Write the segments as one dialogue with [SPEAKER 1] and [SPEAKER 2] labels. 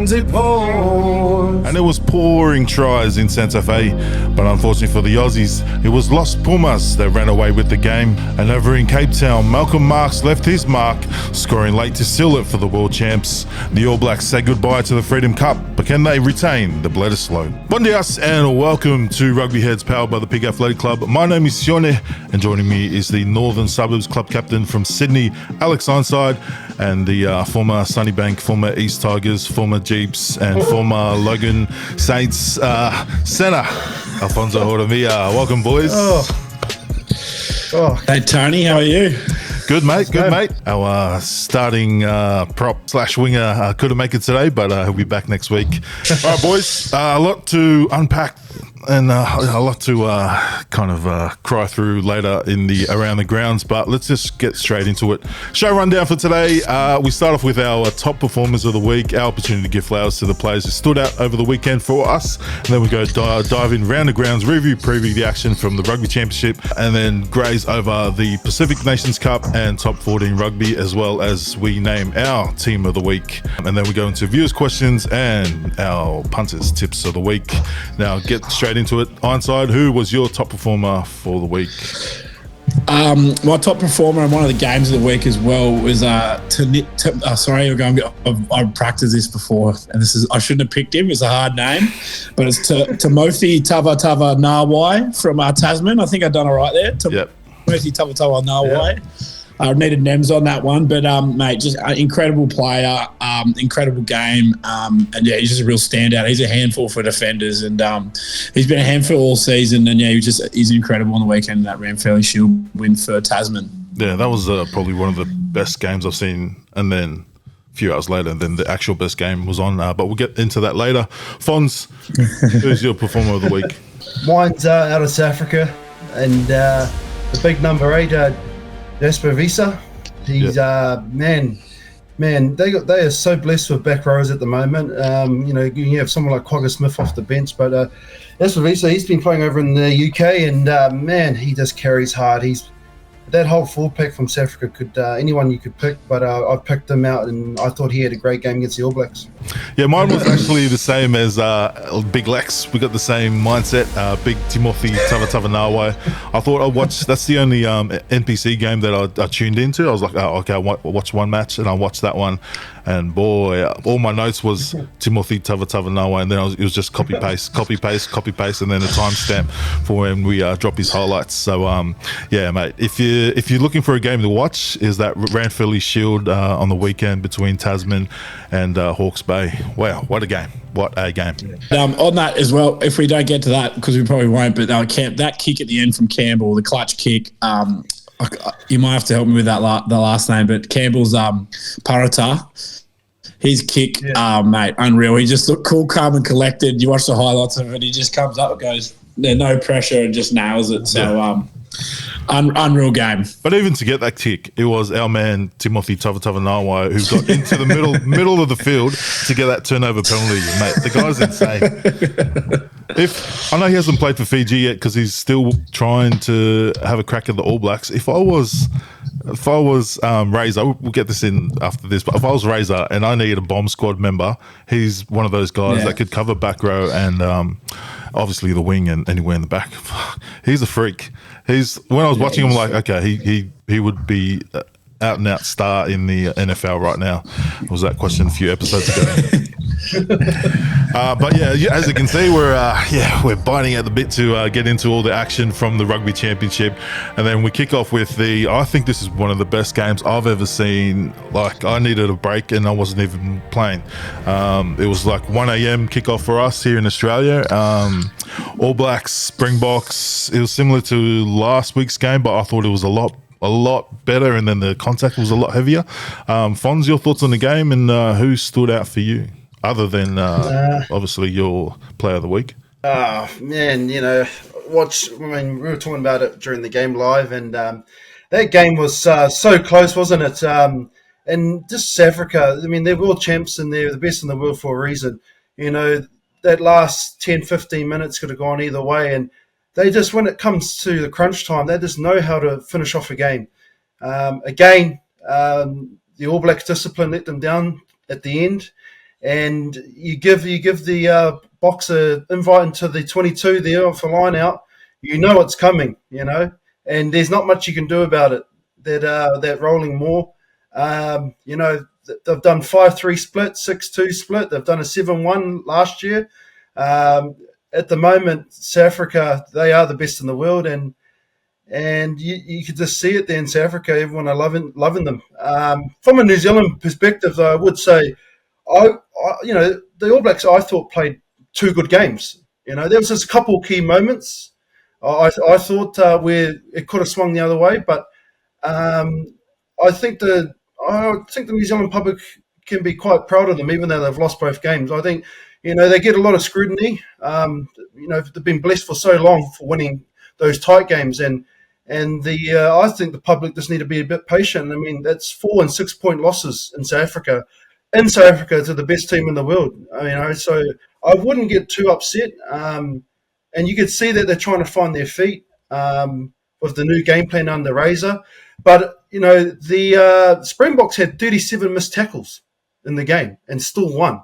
[SPEAKER 1] rains, it pours.
[SPEAKER 2] And it was pouring tries in Santa Fe, but unfortunately for the Aussies, it was Los Pumas that ran away with the game. And over in Cape Town, Malcolm Marx left his mark, scoring late to seal it for the world champs. The All Blacks say goodbye to the Freedom Cup, but can they retain the Bledisloe? Bon dias and welcome to Rugby Heads, powered by the Pig Athletic Club. My name is Sione, and joining me is the Northern Suburbs Club captain from Sydney, Alex Ironside, and the former Sunnybank, former East Tigers, former Jeeps, and former Logan Saints centre, Alfonso Hortamia. Welcome, boys.
[SPEAKER 3] Hey, Tony, how are you?
[SPEAKER 2] Good, mate. Good, mate. Our starting prop / winger couldn't make it today, but he'll be back next week. All right, boys. A lot to unpack and a lot to cry through later in the Around the Grounds, but let's just get straight into it. Show rundown for today. We start off with our top performers of the week, our opportunity to give flowers to the players who stood out over the weekend for us, and then we go dive in Round the Grounds, preview the action from the Rugby Championship, and then graze over the Pacific Nations Cup and Top 14 Rugby, as well as we name our team of the week, and then we go into viewers' questions and our punters' tips of the week. Now get straight into it. Ironside, who was your top performer for the week?
[SPEAKER 3] My top performer and one of the games of the week as well was I practiced this before, and I shouldn't have picked him. It's a hard name, but it's Timothy Tavatava Nawai from Tasman. I think I've done all right there. Timothy Tavatava Nawai.
[SPEAKER 2] Yep.
[SPEAKER 3] I needed NEMS on that one, but mate, just an incredible player, incredible game, and yeah, he's just a real standout. He's a handful for defenders, and he's been a handful all season, and yeah, he's incredible on the weekend in that Ramsey Shield win for Tasman. Yeah,
[SPEAKER 2] that was probably one of the best games I've seen, and then a few hours later, then the actual best game was on, but we'll get into that later. Fons, who's your performer of the week?
[SPEAKER 4] Mine's out of South Africa, and the big number 8, Jasper Visa. He's man, they are so blessed with back rows at the moment. You have someone like Quagga Smith off the bench, but Jasper Visa, he's been playing over in the UK, and man, he just carries hard. That whole full pack from South Africa could anyone you could pick, but I picked him out, and I thought he had a great game against the All Blacks.
[SPEAKER 2] Yeah, mine was actually the same as Big Lex. We got the same mindset. Big Timothy Tavatava Nawai. I thought I'd watch. That's the only NPC game that I tuned into. I was like, oh, okay, I'll watch one match, and I watched that one. And boy, all my notes was Timothy Tavatava Nawai, and then it was just copy paste, and then a timestamp for when we drop his highlights. So yeah, mate, if you're looking for a game to watch, is that Ranfurly Shield on the weekend between Tasman and Hawke's Bay. Wow, what a game! What a game!
[SPEAKER 3] On that as well, if we don't get to that, because we probably won't, but that kick at the end from Campbell, the clutch kick. You might have to help me with that the last name, but Campbell's Parata, his kick, mate, unreal. He just looked cool, calm, and collected. You watch the highlights of it, he just comes up, goes, there's no pressure, and just nails it. So, unreal game.
[SPEAKER 2] But even to get that kick, it was our man Timothy Tavatava Nawai who got into the middle of the field to get that turnover penalty, mate. The guy's insane. I know he hasn't played for Fiji yet because he's still trying to have a crack at the All Blacks. If I was Razor, we'll get this in after this, but if I was Razor and I needed a bomb squad member, he's one of those guys that could cover back row and obviously the wing and anywhere in the back. He's a freak. When I was watching him, like, okay, he would be out and out star in the NFL right now. Was that question a few episodes ago? But yeah, as you can see, we're biting at the bit to get into all the action from the Rugby Championship, and then we kick off with I think this is one of the best games I've ever seen. Like, I needed a break and I wasn't even playing. It was like 1 a.m. kickoff for us here in Australia. All Blacks, Springboks. It was similar to last week's game, but I thought it was a lot better, and then the contact was a lot heavier. Fonz, your thoughts on the game, and who stood out for you, other than obviously your player of the week?
[SPEAKER 4] Man, we were talking about it during the game live, and that game was so close, wasn't it? And just South Africa, I mean, they're world champs and they're the best in the world for a reason. That last 10, 15 minutes could have gone either way, and they just, when it comes to the crunch time, they just know how to finish off a game. The All Blacks discipline let them down at the end, and you give the boxer invite into the 22 there off the line out, you know it's coming, and there's not much you can do about it. That rolling more, they've done 5-3 split, 6-2 split. They've done a 7-1 last year. At the moment, South Africa, they are the best in the world, and you could just see it there in South Africa. Everyone are loving them. From a New Zealand perspective, though, I would say, the All Blacks I thought played 2 good games. There was just a couple of key moments. I thought where it could have swung the other way, but I think the New Zealand public can be quite proud of them, even though they've lost both games. I think they get a lot of scrutiny. They've been blessed for so long for winning those tight games, and I think the public just need to be a bit patient. I mean, that's 4 and 6 point losses in South Africa. In South Africa to the best team in the world. So I wouldn't get too upset. And you could see that they're trying to find their feet with the new game plan under Razor. But, the Springboks had 37 missed tackles in the game and still won.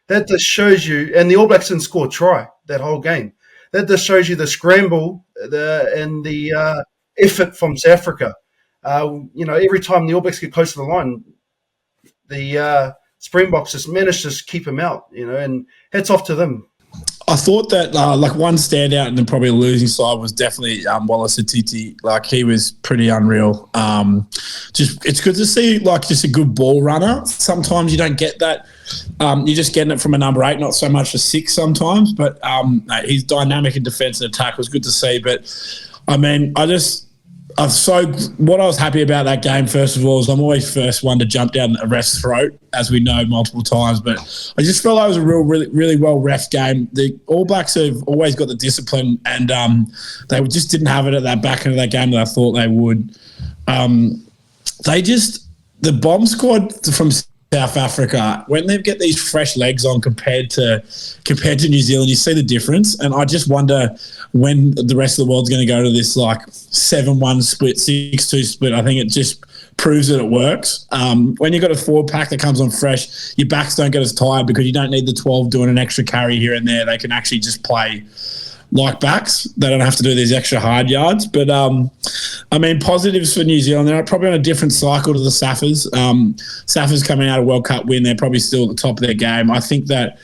[SPEAKER 4] That just shows you, and the All Blacks didn't score a try that whole game. That just shows you the scramble and the effort from South Africa. Every time the All Blacks get close to the line, the Springboks just managed to keep them out, and hats off to them.
[SPEAKER 3] I thought that one standout and then probably a losing side was definitely Wallace Atiti. He was pretty unreal. It's good to see just a good ball runner. Sometimes you don't get that. You're just getting it from a number 8, not so much a 6 sometimes. But his dynamic in defence and attack was good to see. But I mean, what I was happy about that game, first of all, is I'm always first one to jump down a ref's throat, as we know multiple times. But I just felt like it was a really, really well ref game. The All Blacks have always got the discipline, and they just didn't have it at that back end of that game that I thought they would. The bomb squad from South Africa, when they get these fresh legs on compared to New Zealand, you see the difference. And I just wonder when the rest of the world's going to go to this 7-1 split, 6-2 split. I think it just proves that it works. When you've got a forward pack that comes on fresh, your backs don't get as tired because you don't need the 12 doing an extra carry here and there. They can actually just play like backs. They don't have to do these extra hard yards. But, positives for New Zealand. They're probably on a different cycle to the Saffers. Saffers coming out of World Cup win. They're probably still at the top of their game. I think that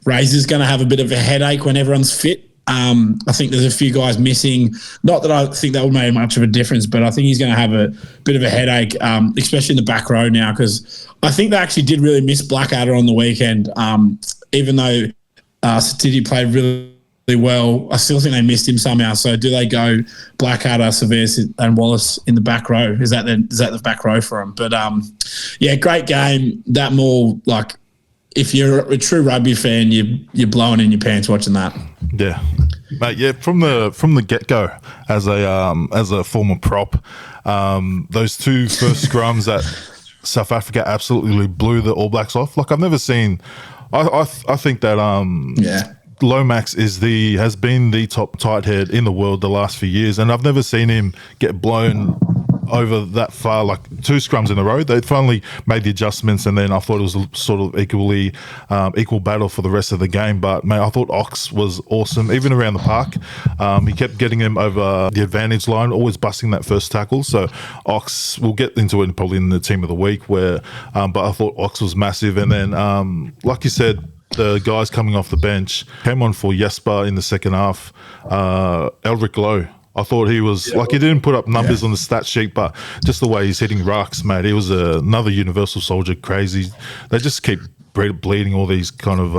[SPEAKER 3] Razor's going to have a bit of a headache when everyone's fit. I think there's a few guys missing. Not that I think that will make much of a difference, but I think he's going to have a bit of a headache, especially in the back row now, because I think they actually did really miss Blackadder on the weekend, even though Satiti played really, really well. I still think they missed him somehow. So do they go Blackadder, Severus and Wallace in the back row? Is that the back row for them? But, great game. That more if you're a true rugby fan, you're blowing in your pants watching that.
[SPEAKER 2] Yeah, mate. Yeah, from the get go, as a former prop, those 2 first scrums that South Africa absolutely blew the All Blacks off. I've never seen. I think that Lomax has been the top tight head in the world the last few years, and I've never seen him get blown over that far, 2 scrums in a row. They finally made the adjustments, and then I thought it was a sort of equal battle for the rest of the game. But, mate, I thought Ox was awesome, even around the park. He kept getting him over the advantage line, always busting that first tackle. So Ox, we'll get into it probably in the team of the week, but I thought Ox was massive. And then, like you said, the guys coming off the bench came on for Jesper in the second half. Eldrick Lowe, I thought he was he didn't put up numbers on the stat sheet, but just the way he's hitting rucks, mate, he was another universal soldier. Crazy. They just keep bleeding all these kind of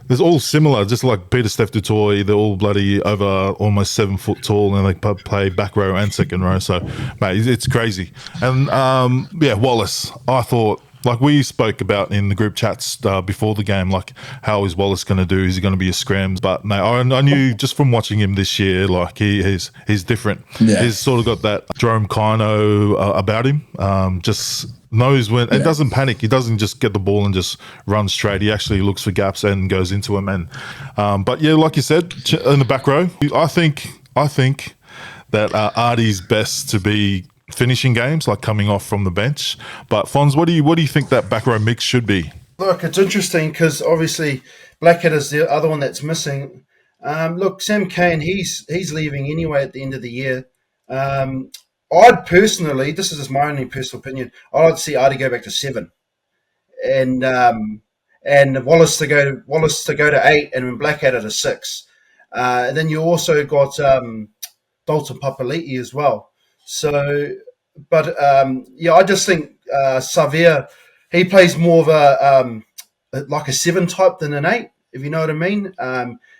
[SPEAKER 2] there's all similar, just like Peter Steph Dutoy. They're all bloody over almost 7 foot tall, and they play back row and second row. So, mate, it's crazy. And Wallace, I thought, we spoke about in the group chats before the game, how is Wallace going to do? Is he going to be a scrams? But, mate, I knew just from watching him this year, he's different. Yeah. He's sort of got that Jerome Kino about him. Just knows when it doesn't panic. He doesn't just get the ball and just run straight. He actually looks for gaps and goes into them. And but yeah, like you said, in the back row, I think that Artie's best to be finishing games, like coming off from the bench. But Fonz, what do you think that back row mix should be?
[SPEAKER 4] Look, it's interesting because obviously Blackhead is the other one that's missing. Look, Sam Cane, he's leaving anyway at the end of the year. I'd personally, this is just my only personal opinion, I'd like to see Artie go back to 7, and Wallace to go to 8, and then Blackhead at a 6. And then you also got Dalton Papali'i as well. So, but I just think Xavier, he plays more of like a 7 type than an 8, if you know what I mean.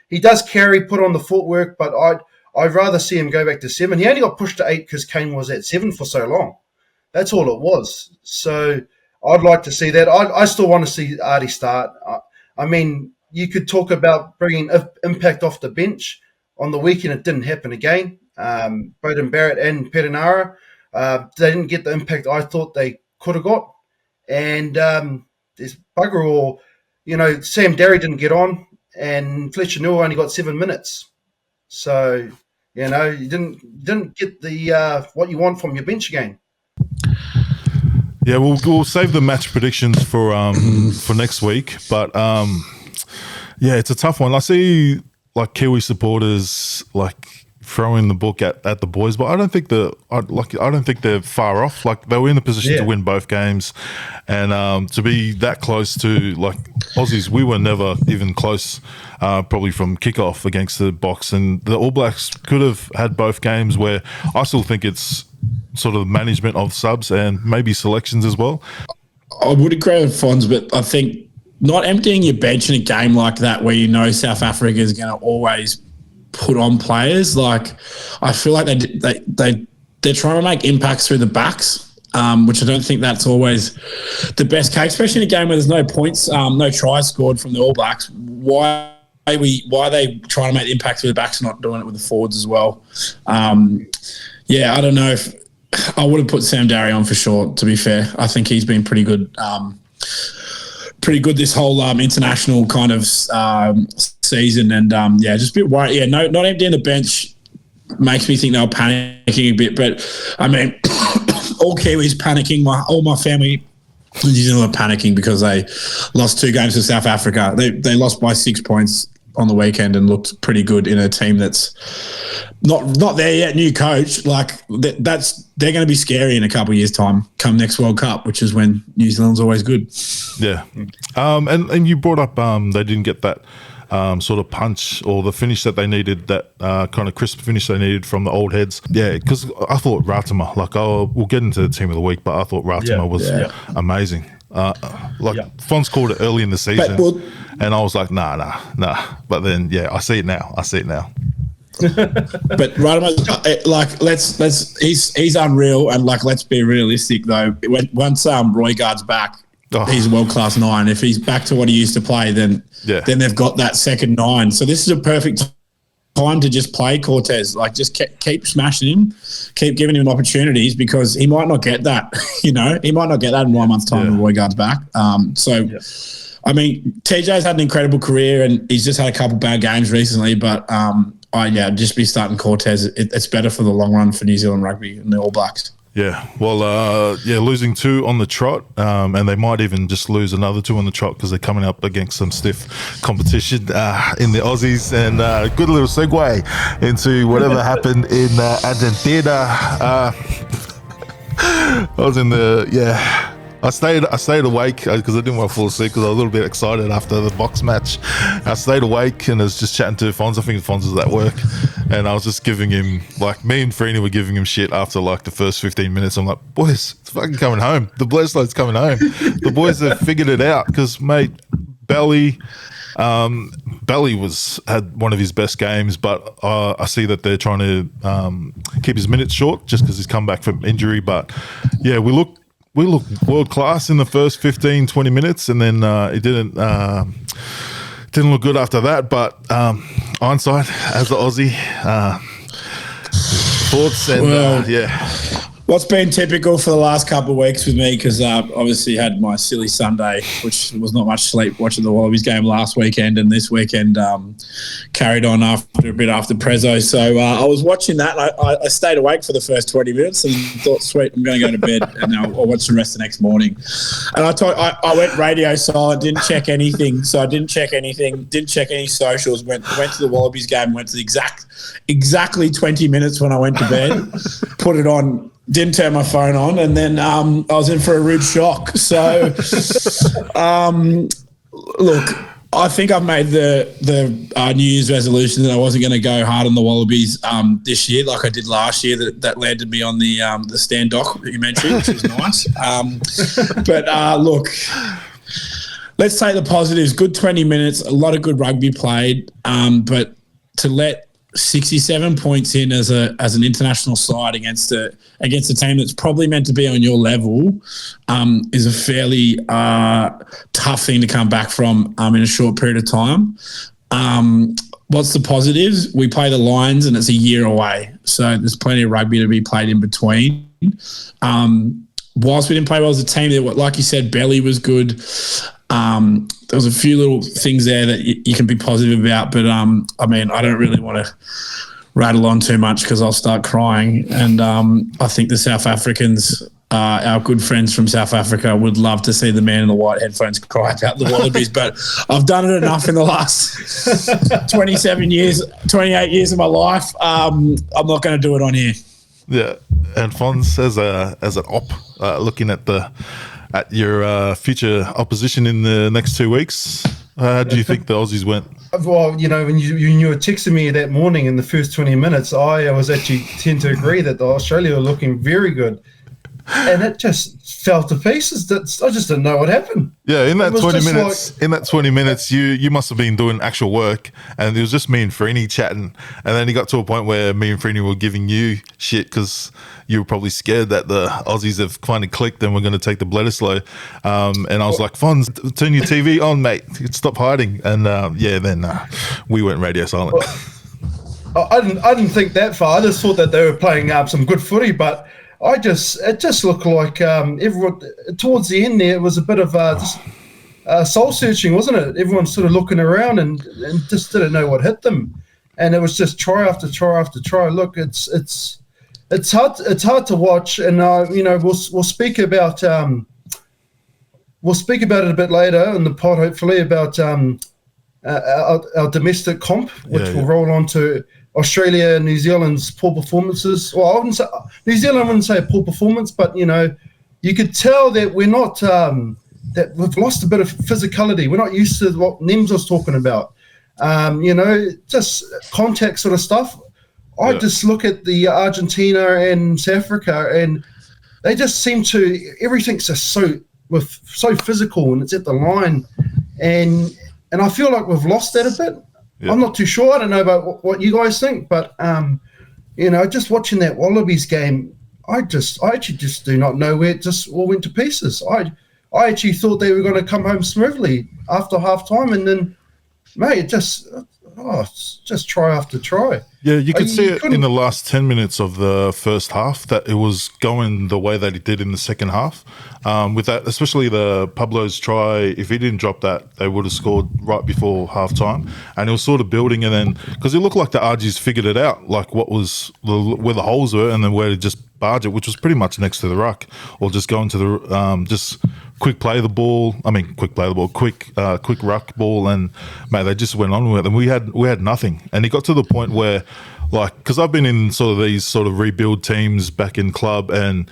[SPEAKER 4] He does carry, put on the footwork, but I'd rather see him go back to 7. He only got pushed to 8 because Kane was at 7 for so long. That's all it was. So I'd like to see that. I still want to see Artie start. I mean, you could talk about bringing Impact off the bench. On the weekend, it didn't happen again. Bowden Barrett and Perenara, they didn't get the impact I thought they could have got. And there's bugger all, Sam Derry didn't get on, and Fletcher Newell only got 7 minutes. So, you didn't get the what you want from your bench again.
[SPEAKER 2] Yeah, we'll save the match predictions for next week. But yeah, it's a tough one. I see like Kiwi supporters like throwing the book at the boys, but I don't think they're far off. Like they were in the position to win both games, and to be that close to like Aussies, we were never even close. Probably from kickoff against the Box, and the All Blacks could have had both games. Where I still think it's sort of management of subs and maybe selections as well.
[SPEAKER 3] I would agree with Fonz, but I think not emptying your bench in a game like that where South Africa is going to always put on players, like I feel like they're trying to make impacts through the backs, which I don't think that's always the best case, especially in a game where there's no points, no tries scored from the All Blacks. Why are they trying to make the impact through the backs and not doing it with the forwards as well? I don't know if I would have put Sam Derry on for sure, to be fair. I think he's been pretty good this whole international kind of season, and just a bit worried. Yeah, not emptying the bench makes me think they were panicking a bit. But I mean, all Kiwis panicking. All my family in New Zealand are panicking because they lost 2 games to South Africa. They lost by 6 points on the weekend and looked pretty good in a team that's not there yet. New coach, like they're going to be scary in a couple of years' time. Come next World Cup, which is when New Zealand's always good.
[SPEAKER 2] Yeah, and you brought up they didn't get that sort of punch or the finish that they needed, that kind of crisp finish they needed from the old heads. Yeah, because I thought Ratama, we'll get into the team of the week, but I thought Ratama was amazing. Fonz called it early in the season, and I was like, nah. But then, I see it now.
[SPEAKER 3] But Ratama, he's unreal, and let's be realistic though. Once Roy Guard's back, he's a world-class 9. If he's back to what he used to play, then they've got that second 9. So this is a perfect time to just play Cortez. Just keep smashing him, keep giving him opportunities, because he might not get that. He might not get that in 1 month's time when Roy Guard's back. I mean, TJ's had an incredible career, and he's just had a couple bad games recently. But just be starting Cortez. It's better for the long run for New Zealand rugby and the All Blacks.
[SPEAKER 2] Yeah, well, losing 2 on the trot, and they might even just lose another 2 on the trot because they're coming up against some stiff competition in the Aussies. And good little segue into whatever happened in Argentina. I was in I stayed awake because I didn't want to fall asleep because I was a little bit excited after the Box match. I stayed awake and I was just chatting to Fonz. I think Fonz was at work, and I was just giving him, me and Freeney were giving him shit after the first 15 minutes. I'm like, boys, it's fucking coming home. The Bledslow's coming home. The boys have figured it out because, mate, Belly had one of his best games, but I see that they're trying to keep his minutes short just because he's come back from injury. But yeah, we look world class in the first 15, 20 minutes, and then it didn't look good after that. But hindsight, as the Aussie, thoughts and
[SPEAKER 3] What's been typical for the last couple of weeks with me, because obviously had my silly Sunday, which was not much sleep, watching the Wallabies game last weekend, and this weekend carried on after a bit after Prezzo. So I was watching that, and I stayed awake for the first 20 minutes and thought, sweet, I'm going to go to bed, and I'll watch the rest the next morning. And I went radio silent, didn't check anything. So I didn't check anything, didn't check any socials, went to the Wallabies game, went to the exactly 20 minutes when I went to bed, put it on, didn't turn my phone on, and then I was in for a rude shock. So, look, I think I've made the New Year's resolution that I wasn't going to go hard on the Wallabies this year like I did last year. That landed me on the stand dock that you mentioned, which was nice. But look, let's take the positives. Good 20 minutes, a lot of good rugby played, but to let 67 points in as an international side against a team that's probably meant to be on your level is a fairly tough thing to come back from in a short period of time. What's the positives? We play the Lions and it's a year away, so there's plenty of rugby to be played in between. Whilst we didn't play well as a team, like you said, Belly was good. There was a few little things there that you can be positive about, but I mean, I don't really want to rattle on too much because I'll start crying. And I think the South Africans, our good friends from South Africa, would love to see the man in the white headphones cry about the Wallabies, but I've done it enough in the last 27 years, 28 years of my life. I'm not going to do it on here.
[SPEAKER 2] Yeah, and Fonz, as an op, looking at your future opposition in the next 2 weeks, how do you think the Aussies went?
[SPEAKER 4] Well, you know, when you were texting me that morning in the first 20 minutes, I was actually tend to agree that the Australia were looking very good. And it just fell to pieces. I just didn't know what happened.
[SPEAKER 2] Yeah, in that 20 minutes, you must have been doing actual work, and it was just me and Freeney chatting. And then it got to a point where me and Freeney were giving you shit because you were probably scared that the Aussies have finally clicked and we're going to take the Bledisloe. And I was like, Fonz, turn your TV on, mate. Stop hiding. And then we went radio silent.
[SPEAKER 4] Well, I didn't think that far. I just thought that they were playing some good footy, but it just looked like everyone towards the end there. It was a bit of just soul searching, wasn't it? Everyone sort of looking around and just didn't know what hit them, and it was just try after try after try. Look, it's hard to watch, and we'll speak about it a bit later in the pod, hopefully, about our domestic comp, which will roll on to Australia and New Zealand's poor performances. Well, I wouldn't say New Zealand wouldn't say a poor performance, but you could tell that we're not that we've lost a bit of physicality. We're not used to what Nems was talking about. Just contact sort of stuff. I just look at the Argentina and South Africa, and they just seem to everything's just so physical, and it's at the line, and I feel like we've lost that a bit. Yeah. I'm not too sure. I don't know about what you guys think, but just watching that Wallabies game, I actually just do not know where it just all went to pieces. I actually thought they were going to come home smoothly after half time, and then, mate, it's just try after try.
[SPEAKER 2] Yeah, you could see it in the last 10 minutes of the first half that it was going the way that it did in the second half. With that, especially the Pablo's try, if he didn't drop that, they would have scored right before halftime. And it was sort of building, and then because it looked like the RGs figured it out, like where the holes were, and then where to just barge it, which was pretty much next to the ruck, or just go into the just quick ruck ball, and mate, they just went on with it, and we had nothing. And it got to the point where, like, because I've been in sort of these sort of rebuild teams back in club, and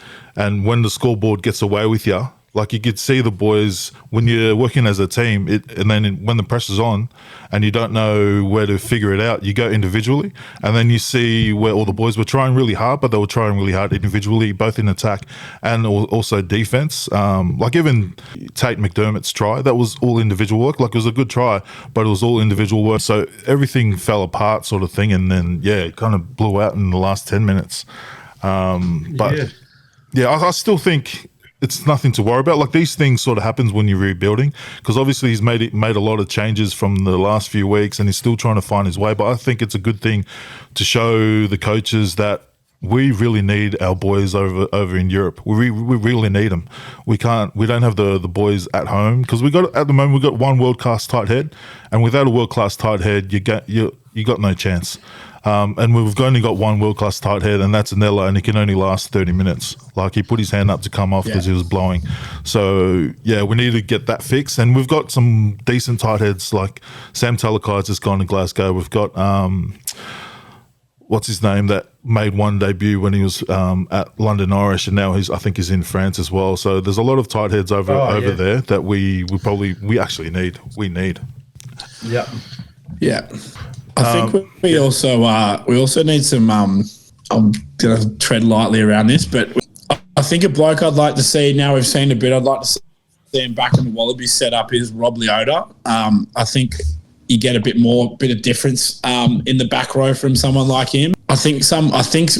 [SPEAKER 2] when the scoreboard gets away with you, like you could see the boys when you're working as a team, and then when the pressure's on and you don't know where to figure it out, you go individually, and then you see where all the boys were trying really hard, but they were trying really hard individually, both in attack and also defense. Like even Tate McDermott's try, that was all individual work. Like it was a good try, but it was all individual work. So everything fell apart, sort of thing, and then it kind of blew out in the last 10 minutes. I still think it's nothing to worry about. Like these things sort of happens when you're rebuilding, because obviously he's made a lot of changes from the last few weeks, and he's still trying to find his way. But I think it's a good thing to show the coaches that we really need our boys over in Europe. We really need them. We don't have the boys at home because at the moment we got one world class tight head, and without a world class tight head, you got no chance. And we've only got one world class tight head, and that's Anella, and he can only last 30 minutes. Like, he put his hand up to come off because he was blowing. So yeah, we need to get that fixed. And we've got some decent tight heads, like Sam Talakai's just gone to Glasgow. We've got what's his name that made one debut when he was at London Irish, and now I think he's in France as well. So there's a lot of tight heads over there that we actually need. We need.
[SPEAKER 4] Yeah.
[SPEAKER 3] Yeah. I think we also need some. I'm going to tread lightly around this, but I think a bloke I'd like to see now. We've seen a bit. I'd like to see him back in the Wallabies setup is Rob Leota. I think you get a bit of difference in the back row from someone like him. I think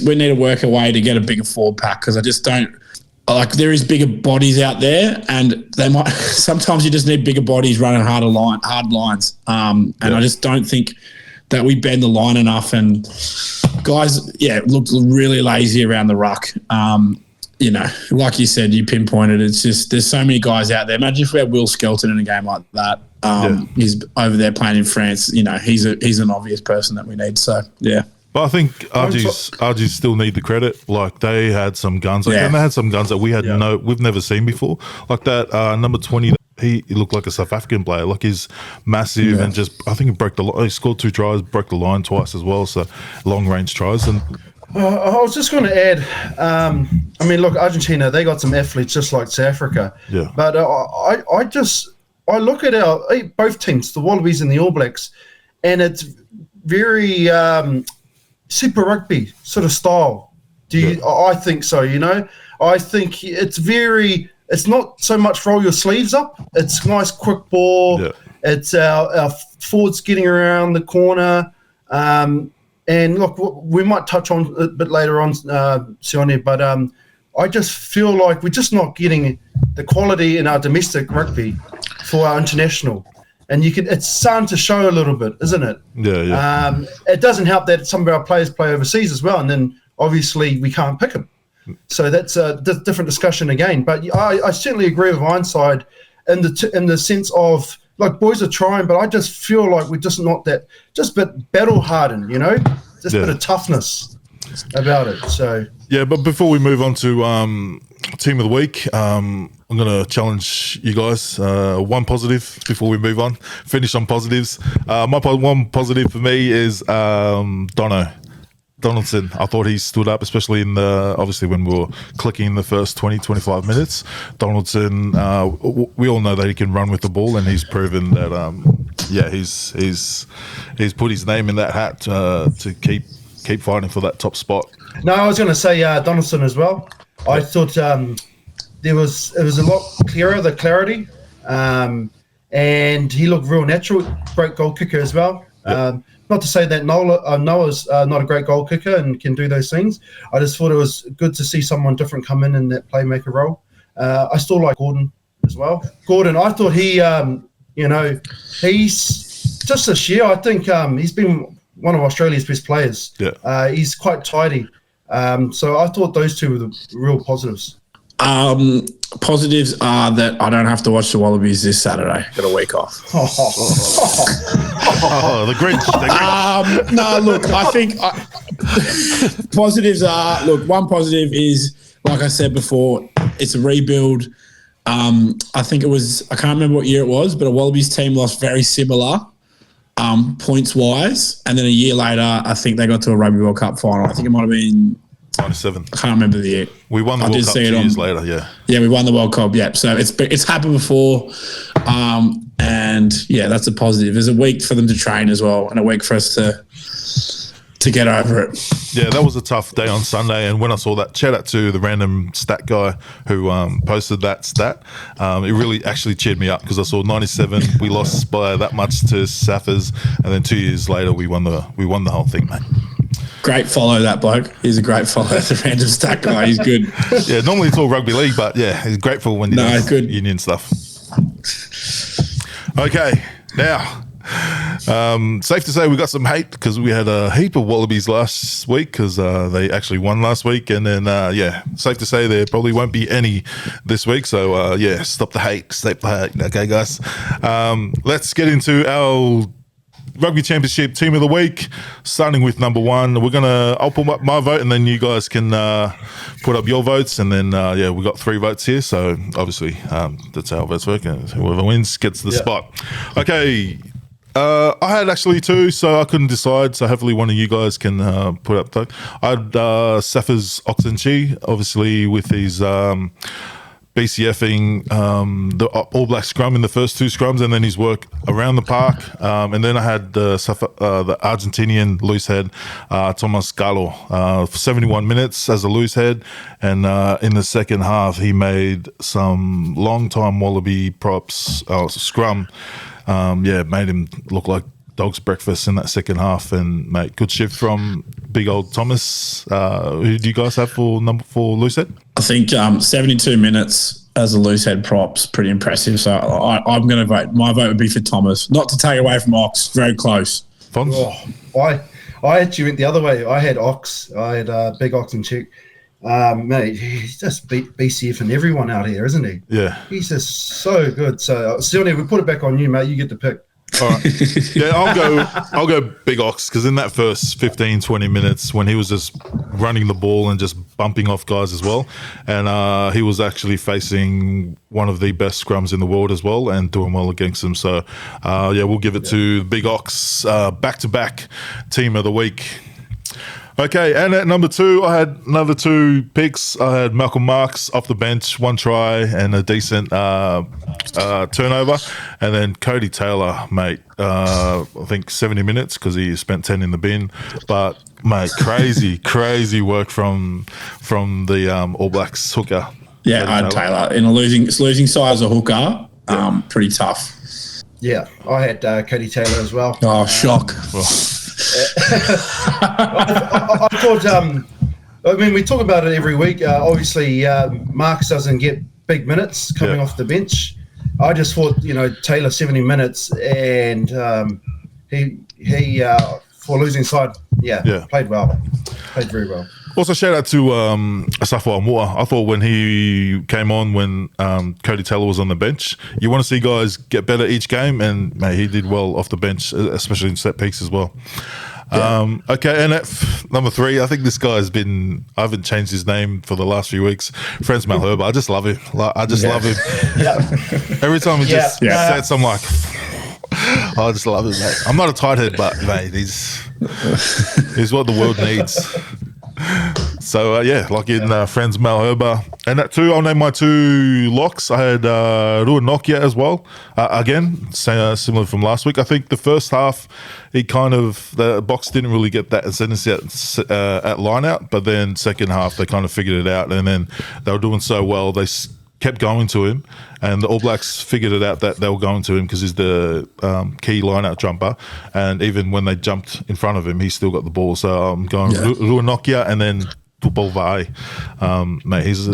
[SPEAKER 3] we need to work a way to get a bigger forward pack, because I just don't like. There is bigger bodies out there, and they might. Sometimes you just need bigger bodies running hard lines. And I just don't think that we bend the line enough, and guys, look really lazy around the ruck. Like you said, you pinpointed, it's just there's so many guys out there. Imagine if we had Will Skelton in a game like that. He's over there playing in France. He's an obvious person that we need. So yeah. But
[SPEAKER 2] I think RGs still need the credit. Like, they had some guns, and they had some guns that we've never seen before. Like that number 20. He looked like a South African player. Like, he's massive and just, I think he scored 2 tries, broke the line twice as well. So long range tries. And
[SPEAKER 4] I was just going to add, look, Argentina, they got some athletes just like South Africa.
[SPEAKER 2] Yeah.
[SPEAKER 4] But I look at both teams, the Wallabies and the All Blacks, and it's very Super Rugby sort of style. I think so, I think it's not so much roll your sleeves up. It's nice quick ball. Yeah. It's our forwards getting around the corner. And look, we might touch on a bit later on, Sione, but I just feel like we're just not getting the quality in our domestic rugby for our international. And it's starting to show a little bit, isn't it?
[SPEAKER 2] Yeah.
[SPEAKER 4] It doesn't help that some of our players play overseas as well, and then obviously we can't pick them. So that's a different discussion again. But I certainly agree with Ironside in the sense of, like, boys are trying, but I just feel like we're just not that, just a bit battle hardened, just a bit of toughness about it. So
[SPEAKER 2] yeah, but before we move on to team of the week, I'm going to challenge you guys. One positive before we move on. Finish on positives. One positive for me is Donaldson. I thought he stood up, especially obviously when we were clicking in the first 20-25 minutes. Donaldson, we all know that he can run with the ball, and he's proven that he's put his name in that hat to keep fighting for that top spot.
[SPEAKER 4] No, I was going to say Donaldson as well. I thought it was a lot clearer, the clarity, and he looked real natural. Great goal kicker as well. Yep. Not to say that Noah's not a great goal kicker and can do those things. I just thought it was good to see someone different come in that playmaker role. I still like Gordon as well. Gordon, I thought he's just this year, I think he's been one of Australia's best players.
[SPEAKER 2] Yeah.
[SPEAKER 4] He's quite tidy. So I thought those two were the real positives.
[SPEAKER 3] Positives are that I don't have to watch the Wallabies this Saturday. Got a week off.
[SPEAKER 2] The Grinch.
[SPEAKER 3] No, look, I think positives are, one positive is, like I said before, it's a rebuild. I think I can't remember what year it was, but a Wallabies team lost very similar points-wise, and then a year later, I think they got to a Rugby World Cup final. I think it might have been
[SPEAKER 2] 97.
[SPEAKER 3] I can't remember the year.
[SPEAKER 2] We won the World Cup 2 years later, yeah.
[SPEAKER 3] Yeah, we won the World Cup, yeah. So it's happened before, and yeah, that's a positive. There's a week for them to train as well, and a week for us to get over it.
[SPEAKER 2] Yeah, that was a tough day on Sunday, and when I saw that, shout out to the random stat guy who posted that stat. It really actually cheered me up because I saw 97. We lost by that much to Saffers, and then 2 years later we won the whole thing, mate.
[SPEAKER 3] Great follow, that bloke. He's a great follow. The random stat guy. He's good.
[SPEAKER 2] Yeah, normally it's all rugby league, but yeah, he's grateful when he does
[SPEAKER 3] good
[SPEAKER 2] union stuff. Okay, now Safe to say we got some hate because we had a heap of Wallabies last week because they actually won last week. And then, safe to say there probably won't be any this week. So, stop the hate. Stop the hate. Okay, guys. Let's get into our Rugby Championship Team of the Week, starting with number 1. I'll put up my vote and then you guys can put up your votes. And then, we got 3 votes here. So, obviously, that's how votes work. And whoever wins gets the spot. Okay. I had actually 2, so I couldn't decide. So hopefully one of you guys can put up. I had Safa's Oxenchi, obviously with his BCFing the All Black scrum in the first 2 scrums, and then his work around the park. And then I had the Argentinian loose head, Thomas Gallo, for 71 minutes as a loose head. And in the second half, he made some long-time Wallaby props, scrum. Made him look like dog's breakfast in that second half. And, mate, good shift from big old Thomas. Who do you guys have for number 4 loose head?
[SPEAKER 3] I think 72 minutes as a loose head prop's pretty impressive. So I'm going to vote. My vote would be for Thomas. Not to take away from Ox. Very close.
[SPEAKER 2] Fons?
[SPEAKER 4] I actually went the other way. I had Ox. I had Big Ox and Chick. Mate, he's just BCFing everyone out here, isn't he?
[SPEAKER 2] Yeah.
[SPEAKER 4] He's just so good. So, Sylvia, we put it back on you, mate. You get to pick.
[SPEAKER 2] All right. Yeah, I'll go Big Ox because in that first 15, 20 minutes when he was just running the ball and just bumping off guys as well, and he was actually facing one of the best scrums in the world as well and doing well against them. So, we'll give it to Big Ox, back-to-back Team of the Week. Okay, and at number 2, I had another 2 picks. I had Malcolm Marks off the bench, 1 try and a decent turnover. And then Cody Taylor, mate, I think 70 minutes because he spent 10 in the bin. But, mate, crazy work from the All Blacks hooker.
[SPEAKER 3] Yeah, I had Taylor. In a losing side as a hooker, pretty tough.
[SPEAKER 4] Yeah, I had Cody Taylor as well.
[SPEAKER 3] Oh, shock.
[SPEAKER 4] I thought, we talk about it every week. Obviously, Marks doesn't get big minutes coming off the bench. I just thought, Taylor 70 minutes and he for losing side, played well. Played very well.
[SPEAKER 2] Also, shout out to Asafo Amua. I thought when he came on, when Cody Taylor was on the bench, you want to see guys get better each game, and mate, he did well off the bench, especially in set peaks as well. Yeah. Okay, and at number 3, I think this guy I haven't changed his name for the last few weeks. Franz Malherbe. I just love him. I just love him. Every time he just sets, I'm like, I just love him, mate. I'm not a tight head, but mate, he's what the world needs. So, lock in Franz Malherbe. And at 2, I'll name my 2 locks. I had Rua Nokia as well. Again, similar from last week. I think the first half, the box didn't really get that ascendancy at line out, but then second half, they kind of figured it out. And then they were doing so well, they kept going to him, and the All Blacks figured it out that they were going to him because he's the key line-out jumper, and even when they jumped in front of him, he still got the ball. So I'm going Rua Nokia and then Tupolvae. Mate, he's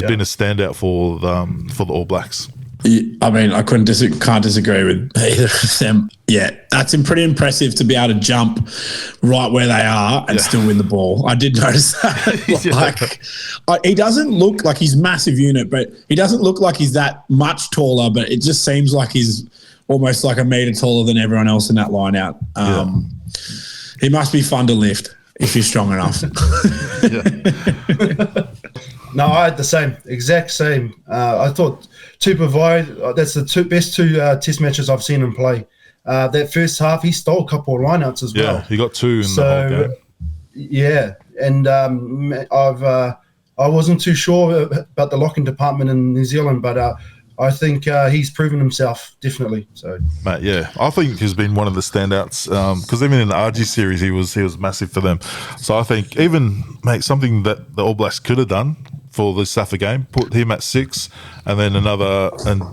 [SPEAKER 2] been a standout for the All Blacks.
[SPEAKER 3] I mean, I can't disagree with either of them. Yeah, that's pretty impressive to be able to jump right where they are and still win the ball. I did notice that. He doesn't look like he's massive unit, but he doesn't look like he's that much taller, but it just seems like he's almost like a metre taller than everyone else in that line out. He must be fun to lift if you're strong enough.
[SPEAKER 4] No, I had the exact same. I thought Tupolvae, that's the best 2 test matches I've seen him play. That first half, he stole a couple of lineouts as well.
[SPEAKER 2] Yeah, he got 2 in the whole game.
[SPEAKER 4] Yeah, and I wasn't too sure about the locking department in New Zealand, but I think he's proven himself, definitely. So,
[SPEAKER 2] mate, I think he's been one of the standouts because even in the RG series, he was massive for them. So I think even, mate, something that the All Blacks could have done for the Safa game, put him at 6 and then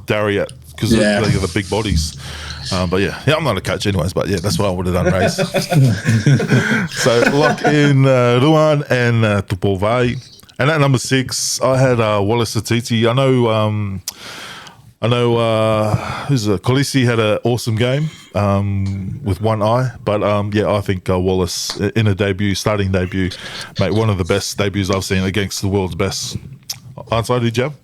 [SPEAKER 2] Darry at, because they got the big bodies. But I'm not a coach anyways, but that's what I would have done, Race. So lock in Ruan and Tupolvae. And at number 6, I had Wallace Atiti. I know I know Khaleesi had an awesome game with one eye, but I think Wallace in a starting debut, mate, one of the best debuts I've seen against the world's best. Anside, did you have?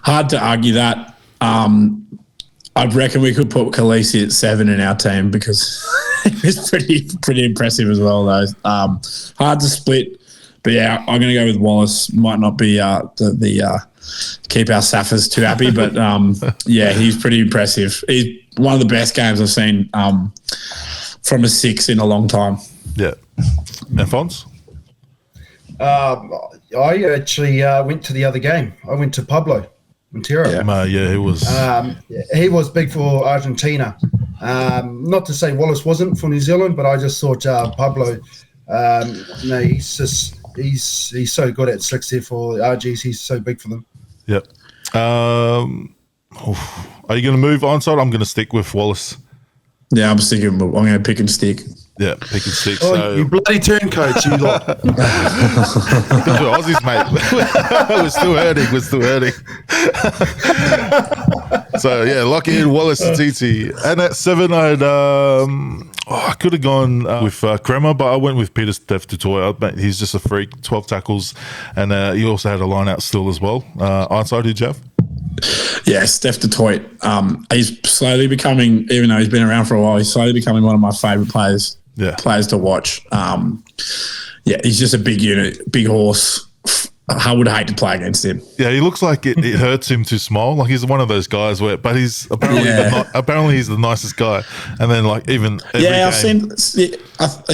[SPEAKER 3] Hard to argue that. I reckon we could put Khaleesi at 7 in our team because it was pretty impressive as well, though. Hard to split, but yeah, I'm going to go with Wallace. Might not be the keep our Saffers too happy, but yeah, he's pretty impressive. He's one of the best games I've seen from a 6 in a long time.
[SPEAKER 2] Yeah. And Fons?
[SPEAKER 4] I actually went to the other game. I went to Pablo Montero.
[SPEAKER 2] He was.
[SPEAKER 4] He was big for Argentina. Not to say Wallace wasn't for New Zealand, but I just thought Pablo. He's so good at slicks there for the RGs. He's so big for them.
[SPEAKER 2] Yep. Are you going to move onside? I'm going to stick with Wallace.
[SPEAKER 3] Yeah, I'm going to pick and stick.
[SPEAKER 2] Yeah, pick and stick.
[SPEAKER 1] Oh,
[SPEAKER 2] so
[SPEAKER 1] you bloody turncoats, you lot.
[SPEAKER 2] Aussies, mate. We're still hurting. So, yeah, lock it in, Wallace and TT. And at 7, I could have gone with Kremer, but I went with Peter Steph Tutoy. He's just a freak, 12 tackles. And he also had a line-out still as well. Onside, who'd you have?
[SPEAKER 3] Yeah, Steph Detroit. He's slowly becoming, even though he's been around for a while, he's slowly becoming one of my favourite players to watch. He's just a big unit, big horse. I would hate to play against him.
[SPEAKER 2] Yeah, he looks like it hurts him to smile. Like he's one of those guys but he's apparently he's the nicest guy. And then I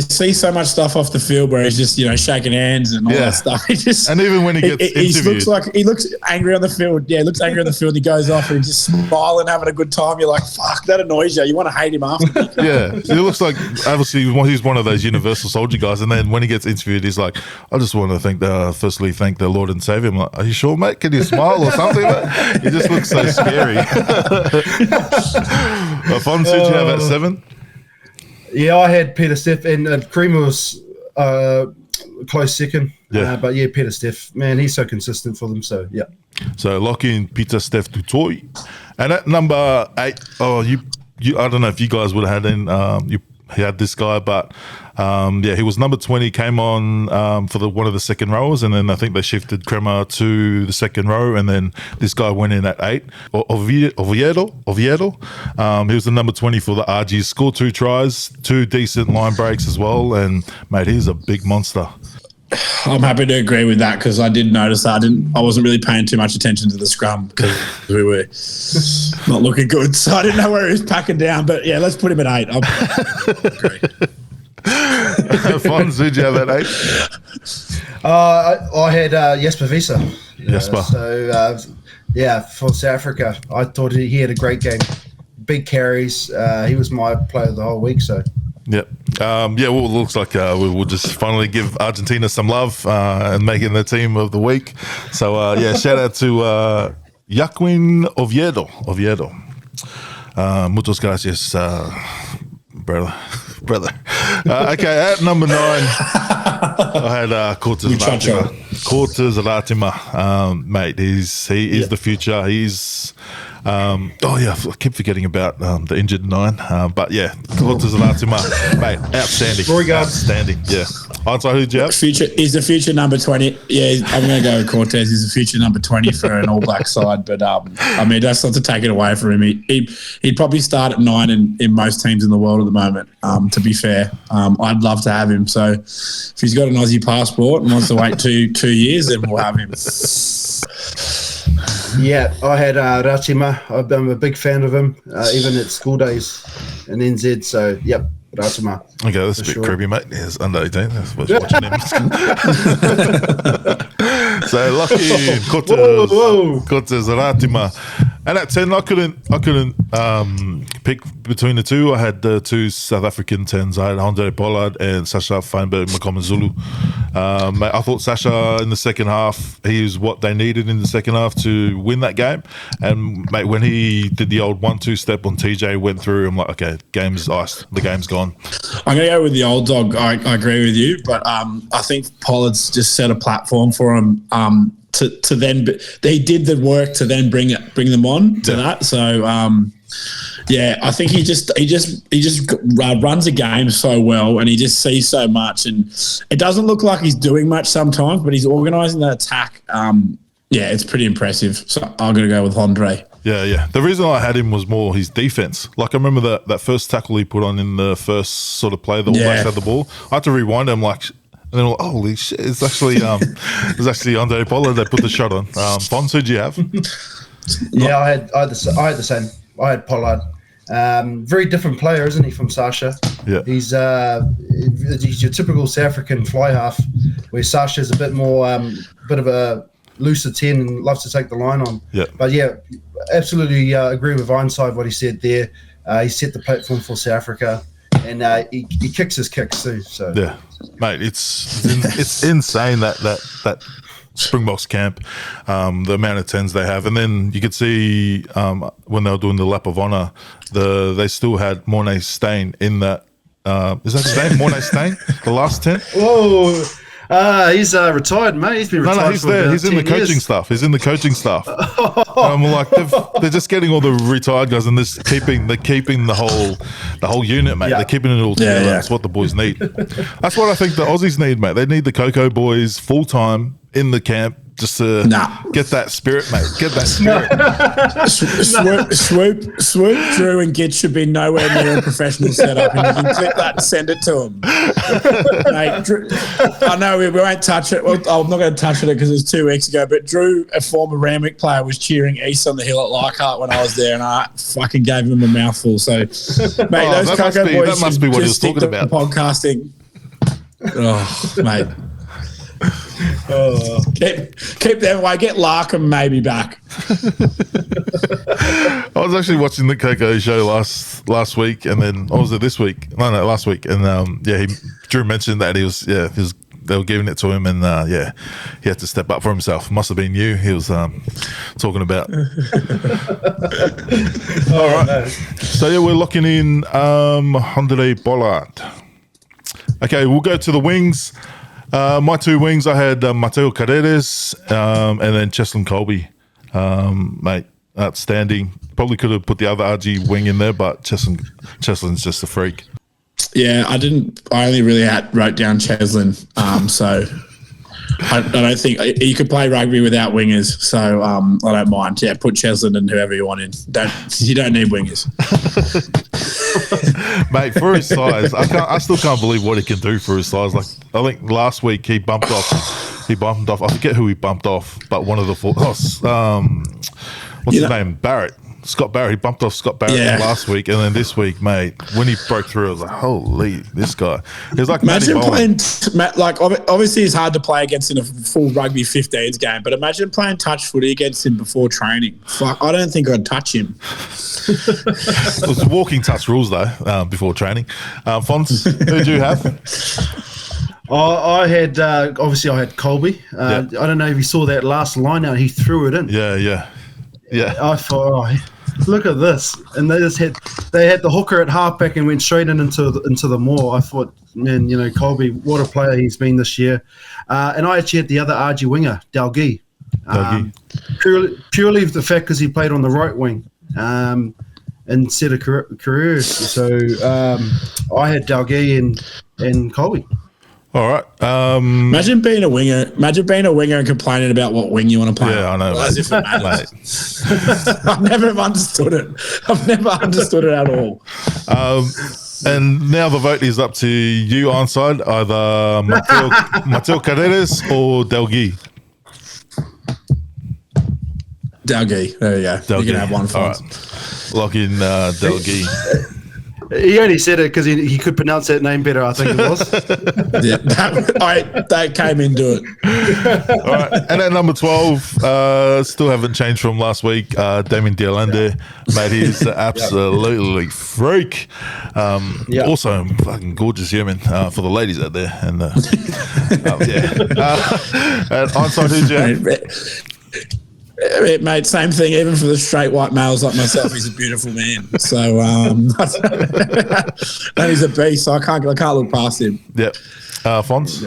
[SPEAKER 2] see so much stuff off the field where he's just shaking hands and all that stuff. And even when he gets interviewed,
[SPEAKER 3] he looks angry on the field. Yeah, he looks angry on the field. He goes off and he's just smiling, having a good time. You're like, fuck, that annoys you. You want to hate him after.
[SPEAKER 2] Yeah, he looks like obviously he's one of those universal soldier guys. And then when he gets interviewed, he's like, I just want to thank the Lord and Savior. I'm like, are you sure, mate? Can you smile or something? He just looks so scary. Fons, did you have at 7?
[SPEAKER 4] Yeah, I had Peter Steph, and Creamer was close second.
[SPEAKER 2] Yeah.
[SPEAKER 4] But yeah, Peter Steph, man, he's so consistent for them. So yeah.
[SPEAKER 2] So lock in Peter Steph Tutoy. And at number 8, I don't know if you guys would have had he had this guy, but he was number 20, came on for one of the second rowers, and then I think they shifted Kremer to the second row, and then this guy went in at 8. Oviedo. He was the number 20 for the RGs, scored 2 tries, 2 decent line breaks as well, and mate, he's a big monster.
[SPEAKER 3] I'm happy to agree with that because I did notice that. I wasn't really paying too much attention to the scrum because we were not looking good. So I didn't know where he was packing down. But yeah, let's put him at 8. I agree.
[SPEAKER 2] Fons, did you have at 8?
[SPEAKER 4] I had Jesper Visa.
[SPEAKER 2] Jesper.
[SPEAKER 4] For South Africa, I thought he had a great game. Big carries. He was my player the whole week. So.
[SPEAKER 2] Yep. It looks like we'll just finally give Argentina some love and making the team of the week. So, shout out to Joaquin Oviedo. Muchas gracias, brother. Okay, at number 9, I had Cortez Alatima. Mate, he is the future. He's I keep forgetting about the injured 9. But yeah, Cortez Alatima, mate, outstanding. Outstanding, yeah. Answer, who'd you have?
[SPEAKER 3] He's the future number 20. Yeah, I'm going to go with Cortez. He's the future number 20 for an All Black side. But, that's not to take it away from him. He'd probably start at 9 in most teams in the world at the moment, to be fair. I'd love to have him. So if he's got an Aussie passport and wants to wait 2 years, then we'll have him.
[SPEAKER 4] Yeah, I had Rachima. I'm a big fan of him, even at school days in NZ. So, yep, Rachima.
[SPEAKER 2] Okay, that's a bit creepy, mate. He's under 18. That's what's watching him. So, lucky Cortez Rachima. And at 10, I couldn't pick between the two. I had the 2 South African 10s. I had Andre Pollard and Sasha Feinberg Makomazulu. Mate, I thought Sasha in the second half, he was what they needed in the second half to win that game. And mate, when he did the old 1-2 step on TJ, went through, I'm like, okay, game's iced. The game's gone.
[SPEAKER 3] I'm going to go with the old dog. I agree with you, but I think Pollard's just set a platform for him to then he did the work to then bring them on to that. So I think he just runs a game so well, and he just sees so much, and it doesn't look like he's doing much sometimes, but he's organising the attack. It's pretty impressive. So I'm going to go with Andre.
[SPEAKER 2] Yeah. The reason I had him was more his defense. Like, I remember that first tackle he put on in the first sort of play, the All Blacks had the ball. I had to rewind him, like, and then I'm like, holy shit, it's actually Andre Pollard that put the shot on. Fons, who'd you have?
[SPEAKER 4] Yeah, I had the same. I had Pollard. Very different player, isn't he, from Sasha?
[SPEAKER 2] Yeah.
[SPEAKER 4] He's your typical South African fly half, where Sasha's a bit more, bit of a looser 10 and loves to take the line on.
[SPEAKER 2] Yeah.
[SPEAKER 4] But yeah, absolutely agree with Ironside what he said there. He set the platform for South Africa, and he kicks his kicks too. So
[SPEAKER 2] yeah, mate, it's insane that Springboks camp, the amount of 10s they have, and then you could see when they were doing the lap of honour, they still had Mornay Steyn in that. Is that his name? Mornay Steyn, the last 10.
[SPEAKER 4] Whoa. He's retired, mate. He's been retired.
[SPEAKER 2] No, he's there. He's in the coaching staff. He's in the coaching staff. And I'm like, they're just getting all the retired guys and they're keeping the whole unit, mate.
[SPEAKER 4] Yeah.
[SPEAKER 2] They're keeping it all together.
[SPEAKER 3] Yeah.
[SPEAKER 2] That's what the boys need. That's what I think the Aussies need, mate. They need the Coco boys full time in the camp. Just to get that spirit, mate. Get that spirit.
[SPEAKER 3] Swoop, Drew, and Git should be nowhere near a professional setup, and you can clip that and send it to him. Mate, Drew, I know we won't touch it. Well, I'm not going to touch it because it was 2 weeks ago. But Drew, a former Randwick player, was cheering East on the Hill at Leichhardt when I was there, and I fucking gave him a mouthful. So, mate, those Coco boys
[SPEAKER 2] that must be what he was talking about.
[SPEAKER 3] Podcasting. Oh, mate. Keep them away. Get Larkham maybe back.
[SPEAKER 2] I was actually watching the Coco show last week, and then or was it this week? No, last week. And Drew mentioned that they were giving it to him, and he had to step up for himself. Must have been you. He was talking about. All right. So we're locking in Andre Pollard. Okay, we'll go to the wings. My two wings, I had Mateo Carreras and then Cheslin Colby. Mate, outstanding. Probably could have put the other RG wing in there, but Cheslin's just a freak.
[SPEAKER 3] Yeah, I only really wrote down Cheslin, so I don't think you could play rugby without wingers. So I don't mind. Yeah, put Cheslin and whoever you want in. You don't need wingers.
[SPEAKER 2] Mate, for his size, I still can't believe what he can do for his size. Like, I think last week he bumped off. I forget who he bumped off, but one of the four. What's his name? Barrett. Scott Barrett. He bumped off Scott Barrett last week, and then this week, mate, when he broke through, I was like, holy, this guy. He was like,
[SPEAKER 3] imagine playing. Like, obviously, it's hard to play against in a full rugby 15s game, but imagine playing touch footy against him before training. Fuck, I don't think I'd touch him.
[SPEAKER 2] It was walking touch rules though before training. Fons, who did you have?
[SPEAKER 4] I had obviously I had Colby. I don't know if you saw that last line out. He threw it in.
[SPEAKER 2] Yeah.
[SPEAKER 4] I thought, look at this, and they had the hooker at halfback and went straight into the maul. I thought, man, Colby, what a player he's been this year. And I actually had the other RG winger, Dalgi. Purely the fact because he played on the right wing. Instead of careers. So I had Dalgi and Colby.
[SPEAKER 2] All right.
[SPEAKER 3] Imagine being a winger and complaining about what wing you want to play.
[SPEAKER 2] Yeah, I know.
[SPEAKER 3] As if it matters. I've never understood it. I've never understood it at all.
[SPEAKER 2] And now the vote is up to you, Ironside, either Mateo Carreras or Dalgi.
[SPEAKER 3] Dalgi. There you go.
[SPEAKER 2] Dalgi.
[SPEAKER 3] You can have one for
[SPEAKER 2] us. Right. Lock in Dalgi.
[SPEAKER 4] He only said it because he could pronounce that name better, I think it was.
[SPEAKER 3] Yeah, that came into it.
[SPEAKER 2] All right. And at number 12, still haven't changed from last week, Damien Dialande. Mate, he's absolutely freak. Also, fucking gorgeous human for the ladies out there. And and Ironside, who'd you have?
[SPEAKER 3] Mate, same thing. Even for the straight white males like myself, he's a beautiful man. So, and he's a beast. So I can't look past him.
[SPEAKER 2] Yep. Fons?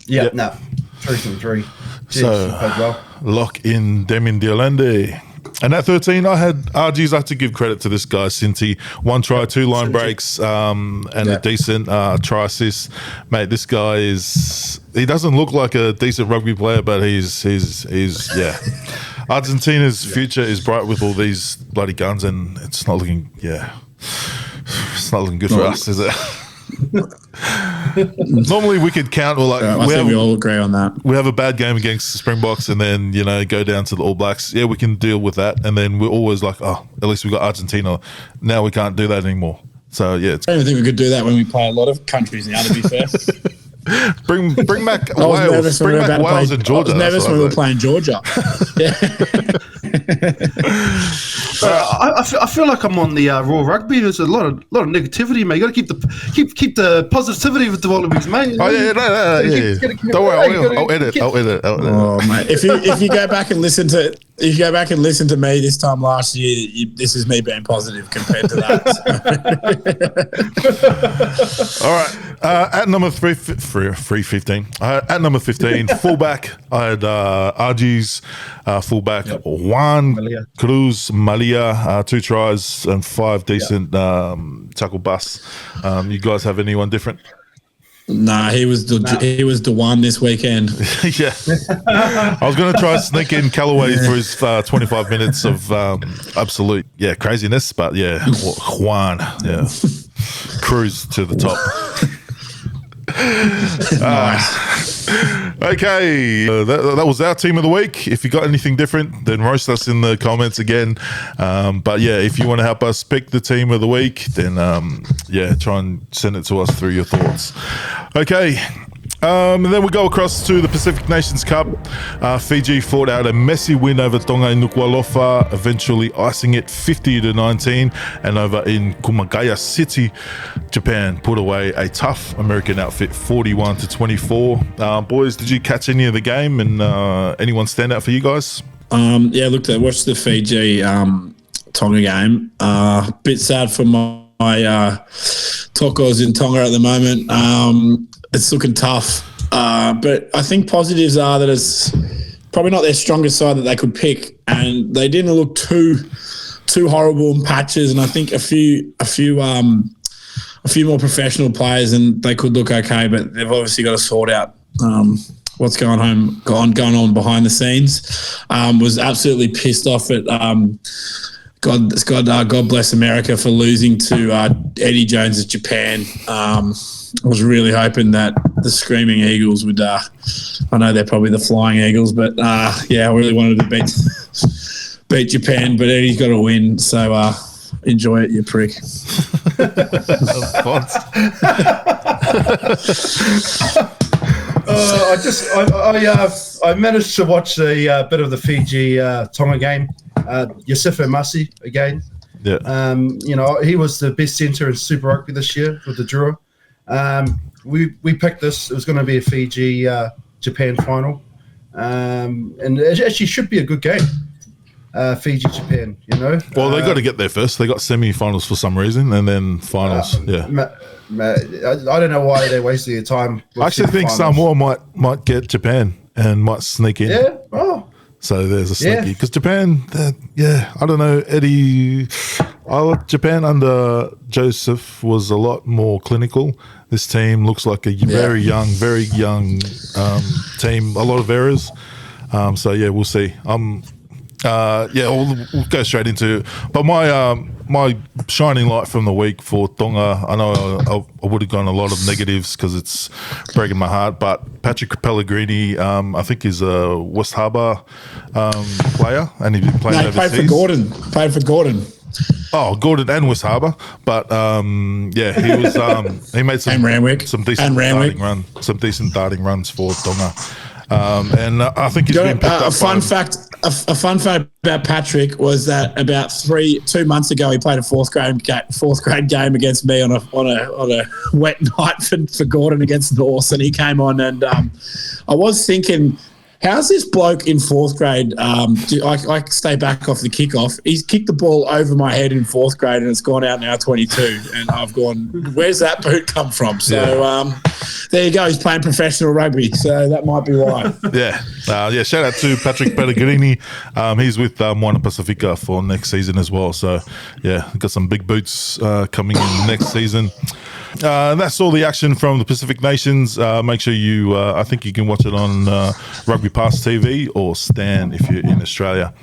[SPEAKER 4] Yeah. No. 3 from 3.
[SPEAKER 2] So,
[SPEAKER 4] she played well.
[SPEAKER 2] lock in Demin Diolende. And at 13, I had RGs. I have to give credit to this guy, Sinti. 1 try, 2 line breaks, and a decent try assist. Mate, this guy he doesn't look like a decent rugby player, but he's Argentina's future is bright with all these bloody guns, and it's not looking good for us, is it? Normally we could count, or like
[SPEAKER 3] I think we all agree on that.
[SPEAKER 2] we have a bad game against the Springboks and then go down to the All Blacks. Yeah, we can deal with that, and then we're always like, oh, at least we got Argentina. Now we can't do that anymore. So yeah,
[SPEAKER 3] I don't think we could do that when we play a lot of countries now, to be fair.
[SPEAKER 2] bring back Wales, bring back Wales and Georgia.
[SPEAKER 3] I was nervous when we were playing Georgia.
[SPEAKER 4] I feel like I'm on the Raw Rugby. There's a lot of negativity, mate. You got to keep the positivity with the Wallabies, mate.
[SPEAKER 2] Oh yeah, no. Don't worry, I'll edit.
[SPEAKER 3] Oh mate, if you go back and listen to me this time last year, this is me being positive compared to that.
[SPEAKER 2] All right, at number 315. At number 15, fullback. I had RG's fullback Juan Cruz Malia, 2 tries and 5 decent tackle busts. You guys have anyone different?
[SPEAKER 3] Nah, he was the one this weekend.
[SPEAKER 2] Yeah, I was going to try sneak in Callaway for his 25 minutes of absolute craziness, but Juan, cruise to the top. Okay, that was our team of the week. If you got anything different, then roast us in the comments again. But if you want to help us pick the team of the week, then try and send it to us through your thoughts. Okay. And then we go across to the Pacific Nations Cup. Fiji fought out a messy win over Tonga in Nuku'alofa, eventually icing it 50-19. And over in Kumagaya City, Japan put away a tough American outfit 41-24. Boys, did you catch any of the game, and anyone stand out for you guys?
[SPEAKER 3] I watched the Fiji Tonga game. Bit sad for my Tokos in Tonga at the moment. It's looking tough, but I think positives are that it's probably not their strongest side that they could pick, and they didn't look too horrible in patches. And I think a few more professional players, and they could look okay, but they've obviously got to sort out what's going on behind the scenes. Was absolutely pissed off at God bless America for losing to Eddie Jones's Japan. I was really hoping that the Screaming Eagles would. I know they're probably the Flying Eagles, but I really wanted to beat Japan. But Eddie's got to win, so enjoy it, you prick.
[SPEAKER 4] I managed to watch a bit of the Fiji Tonga game. Yosifo Masi again.
[SPEAKER 2] Yeah.
[SPEAKER 4] He was the best centre in Super Rugby this year with the Drua. We picked this. It was going to be a Fiji Japan final, and it actually should be a good game. Fiji Japan,
[SPEAKER 2] Well, they got to get there first. They got semi-finals for some reason, and then finals. I
[SPEAKER 4] don't know why they're wasting their time.
[SPEAKER 2] I actually think Samoa might get Japan and might sneak in.
[SPEAKER 4] Yeah. Oh.
[SPEAKER 2] So there's a sneaky, because Japan, I don't know, Eddie. Japan under Joseph was a lot more clinical. This team looks like a very young team. A lot of errors. We'll see. We'll go straight into it. But my shining light from the week for Tonga, I know I would have gone a lot of negatives because it's breaking my heart, but Patrick Pellegrini, I think is a West Harbour player, and he's been playing overseas.
[SPEAKER 3] Played for Gordon.
[SPEAKER 2] Oh, Gordon and West Harbour, but he was he made some decent darting runs for Tonga. And I think he's been picked up.
[SPEAKER 3] A fun fact about Patrick was that about 2 months ago he played a fourth grade game against me on a wet night for Gordon against Norse, and he came on, and I was thinking, how's this bloke in fourth grade? I stay back off the kickoff. He's kicked the ball over my head in fourth grade, and it's gone out now 22. And I've gone, where's that boot come from? So there you go. He's playing professional rugby, so that might be why.
[SPEAKER 2] Yeah. Shout out to Patrick Pellegrini. He's with Moana Pacifica for next season as well. So, yeah, got some big boots coming in next season. That's all the action from the Pacific Nations. Make sure you, I think you can watch it on Rugby Pass TV or Stan if you're in Australia.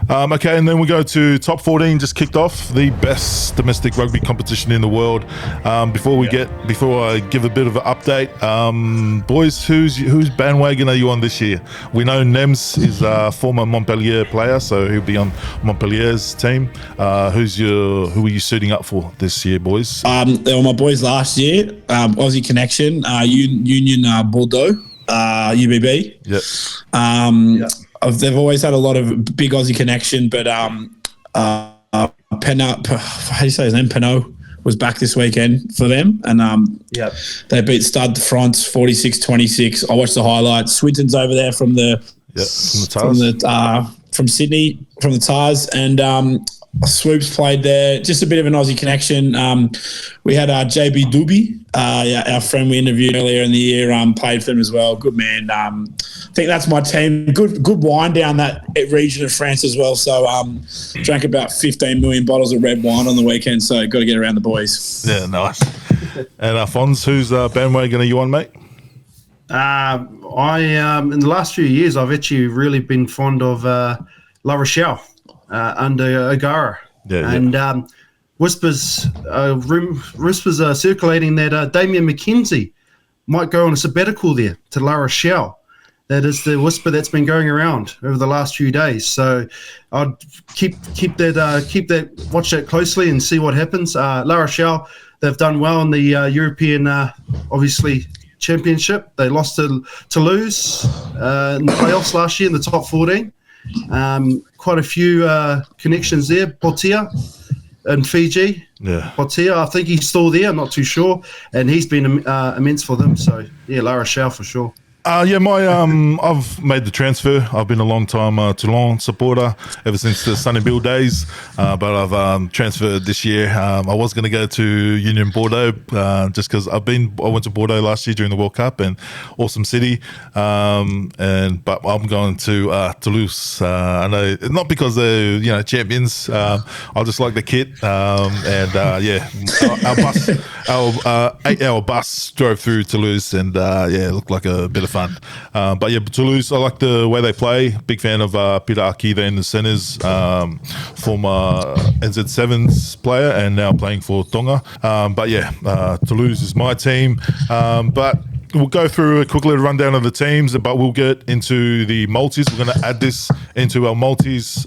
[SPEAKER 2] Okay, and then we go to top 14. Just kicked off the best domestic rugby competition in the world. Before I give a bit of an update, boys, whose bandwagon are you on this year? We know Nems is a former Montpellier player, so he'll be on Montpellier's team. Who are you suiting up for this year, boys?
[SPEAKER 3] They were my boys last year. Aussie Connection, Union Bordeaux, UBB.
[SPEAKER 2] Yep.
[SPEAKER 3] They've always had a lot of big Aussie connection, but Penot, how do you say his name? Penot was back this weekend for them, and they beat Stade de France 46-26. I watched the highlights. Swinton's over there from Sydney, from the Tars, and Swoops played there. Just a bit of an Aussie connection. We had JB Doobie, our friend we interviewed earlier in the year, played for them as well. Good man. I think that's my team. Good wine down that region of France as well. So drank about 15 million bottles of red wine on the weekend. So got to get around the boys.
[SPEAKER 2] Yeah, nice. And Fons, whose bandwagon are you on, mate?
[SPEAKER 4] I in the last few years, I've actually really been fond of La Rochelle. Under O'Gara, whispers are circulating that Damien McKenzie might go on a sabbatical there to La Rochelle. That is the whisper that's been going around over the last few days. So I'd watch that closely and see what happens. La Rochelle, they've done well in the European, obviously, Championship. They lost to Toulouse in the playoffs last year in the top 14. Quite a few connections there. Botia in Fiji.
[SPEAKER 2] Yeah.
[SPEAKER 4] Botia, I think he's still there. I'm not too sure. And he's been immense for them. So, yeah, La Rochelle for sure.
[SPEAKER 2] I've made the transfer. I've been a long time Toulon supporter ever since the Sunny Bill days, but I've transferred this year. I was going to go to Union Bordeaux just because I went to Bordeaux last year during the World Cup and awesome city. But I'm going to Toulouse. I know not because they're champions. I just like the kit. Our 8-hour bus drove through Toulouse and it looked like a bit of fun. But Toulouse, I like the way they play. Big fan of Peter Aki there in the centres, former NZ7s player and now playing for Tonga. Toulouse is my team. But we'll go through a quick little rundown of the teams, but we'll get into the multis. We're going to add this into our multis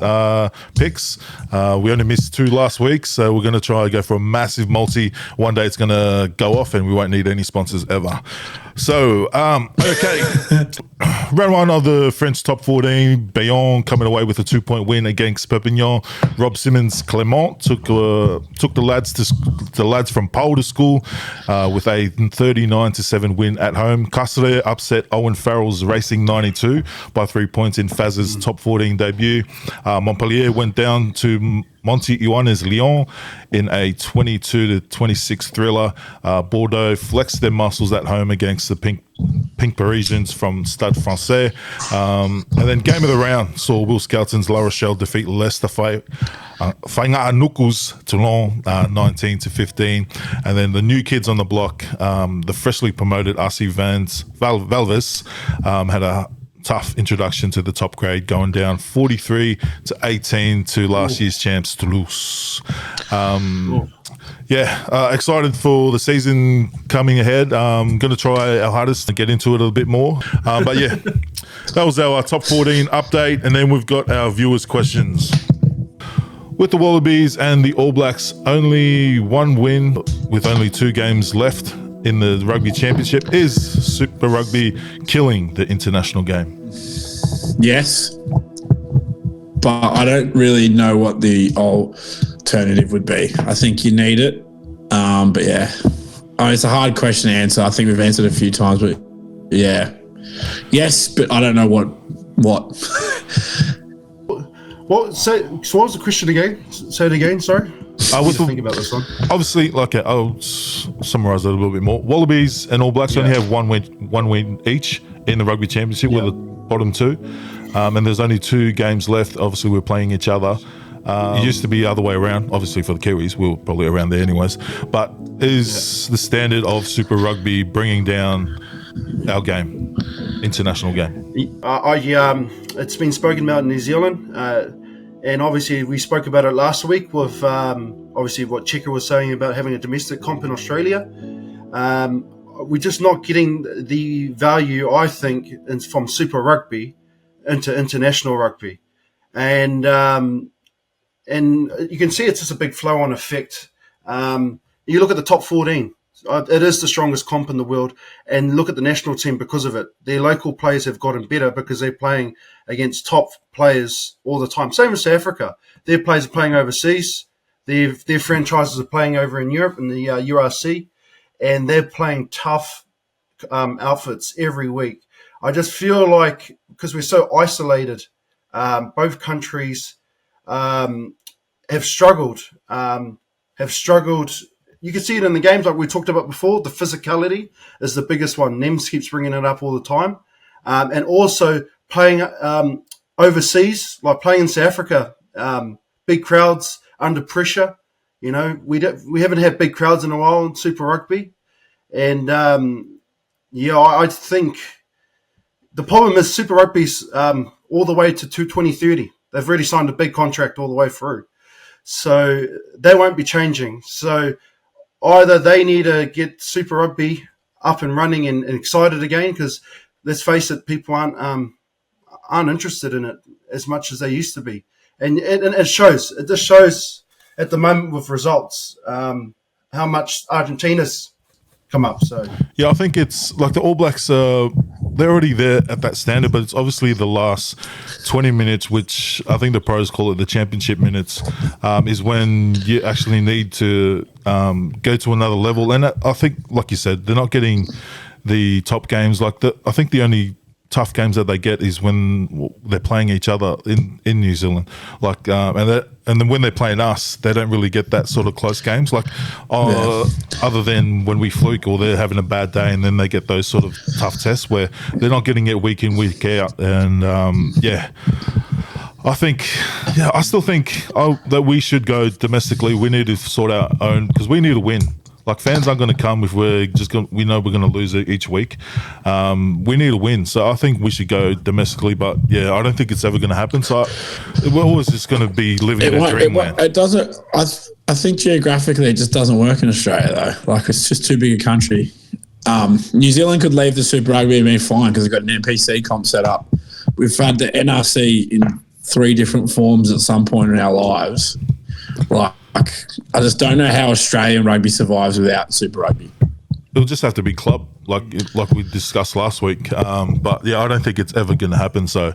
[SPEAKER 2] picks. We only missed 2 last week, so we're going to try to go for a massive multi. One day it's going to go off and we won't need any sponsors ever. So, okay. Round 1 of the French top 14, Bayonne coming away with a 2-point win against Perpignan. Rob Simmons Clement took the lads from Pau to school with a 39-7 win at home. Castres upset Owen Farrell's Racing 92 by 3 points in Faz's top 14 debut. Montpellier went down to Monty Ioannis Lyon in a 22-26 thriller. Bordeaux flexed their muscles at home against the Pink Parisians from Stade Francais. And then game of the round saw Will Skelton's La Rochelle defeat Leicester Fainga'anuku's Toulon 19-15. And then the new kids on the block, the freshly promoted RC Valves had a tough introduction to the top grade, going down 43-18 to last year's champs Toulouse. Excited for the season coming ahead. Going to try our hardest to get into it a little bit more. That was our top 14 update, and then we've got our viewers' questions. With the Wallabies and the All Blacks only one win with only 2 games left in the Rugby Championship, is Super Rugby killing the international game?
[SPEAKER 3] Yes, but I don't really know what the alternative would be. I think you need it, it's a hard question to answer. I think we've answered it a few times, but yes, but I don't know what.
[SPEAKER 4] So what was the question again? Say it again, sorry. What do you think about this one?
[SPEAKER 2] Obviously, like I'll summarise it a little bit more. Wallabies and All Blacks only have one win each in the Rugby Championship. We're the bottom two, and there's only 2 games left. Obviously, we're playing each other. It used to be the other way around. Obviously, for the Kiwis, we were probably around there anyways. But is the standard of Super Rugby bringing down our game, international game?
[SPEAKER 4] It's been spoken about in New Zealand, and obviously we spoke about it last week with obviously what Checker was saying about having a domestic comp in Australia. We're just not getting the value, I think, from Super Rugby into international rugby, and you can see it's just a big flow-on effect. You look at the top 14. It is the strongest comp in the world, and look at the national team because of it. Their local players have gotten better because they're playing against top players all the time. Same as South Africa. Their players are playing overseas. Their franchises are playing over in Europe in the URC, and they're playing tough outfits every week. I just feel like because we're so isolated, both countries have struggled. You can see it in the games like we talked about before. The physicality is the biggest one. Nems keeps bringing it up all the time. And also playing overseas, like playing in South Africa, big crowds under pressure. You know, we haven't had big crowds in a while in Super Rugby. And, I think the problem is Super Rugby's all the way to 2030. They've already signed a big contract all the way through. So they won't be changing. So either they need to get Super Rugby up and running and excited again, because let's face it, people aren't interested in it as much as they used to be, and it shows. It just shows at the moment with results how much Argentina's come up. So
[SPEAKER 2] yeah, I think it's like the All Blacks. They're already there at that standard, but it's obviously the last 20 minutes, which I think the pros call it the championship minutes, is when you actually need to go to another level. And I think, like you said, they're not getting the top games. I think the only tough games that they get is when they're playing each other in New Zealand. And then when they're playing us, they don't really get that sort of close games. Other than when we fluke or they're having a bad day, and then they get those sort of tough tests where they're not getting it week in, week out. And I still think that we should go domestically. We need to sort our own, because we need to win. Like, fans aren't going to come if we know we're going to lose it each week. We need to win. So I think we should go domestically. But yeah, I don't think it's ever going to happen. So we're always just going to be living in a dreamland.
[SPEAKER 3] It doesn't. I think geographically it just doesn't work in Australia though. Like, it's just too big a country. New Zealand could leave the Super Rugby and be fine because they've got an NPC comp set up. We've had the NRC in 3 different forms at some point in our lives. Like, I just don't know how Australian rugby survives without Super Rugby.
[SPEAKER 2] It'll just have to be club, like we discussed last week. But yeah, I don't think it's ever going to happen. So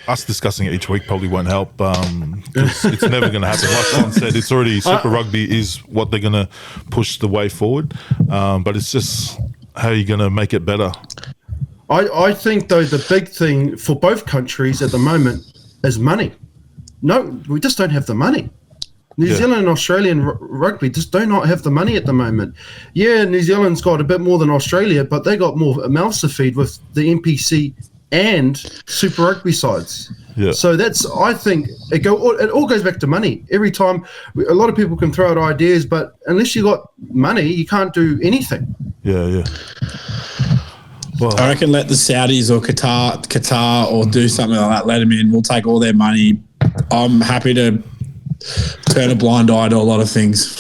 [SPEAKER 2] us discussing it each week probably won't help, because it's never going to happen. Like John said, it's already Super Rugby is what they're going to push the way forward. But it's just how you're going to make it better.
[SPEAKER 4] I think, though, the big thing for both countries at the moment is money. No, we just don't have the money. New Zealand and Australian rugby just do not have the money at the moment. Yeah, New Zealand's got a bit more than Australia, but they got more mouths to feed with the NPC and Super Rugby sides. Yeah. So I think it all goes back to money. Every time, a lot of people can throw out ideas, but unless you got money, you can't do anything.
[SPEAKER 2] Yeah. Well,
[SPEAKER 3] I reckon let the Saudis or Qatar or do something like that. Let them in. We'll take all their money. I'm happy to turn a blind eye to a lot of things.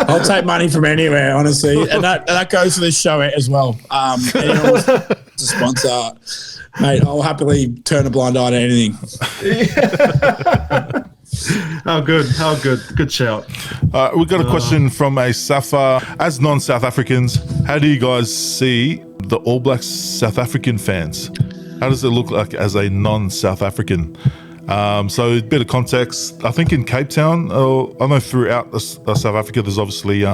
[SPEAKER 3] I'll take money from anywhere, honestly, and that goes for this show as well. Anyone wants to sponsor, mate, I'll happily turn a blind eye to anything.
[SPEAKER 4] How good shout.
[SPEAKER 2] We've got a question from a Safa. As non-South Africans, how do you guys see the All Blacks South African fans? How does it look like as a non-South African? So a bit of context, I think in Cape Town, I know throughout South Africa, there's obviously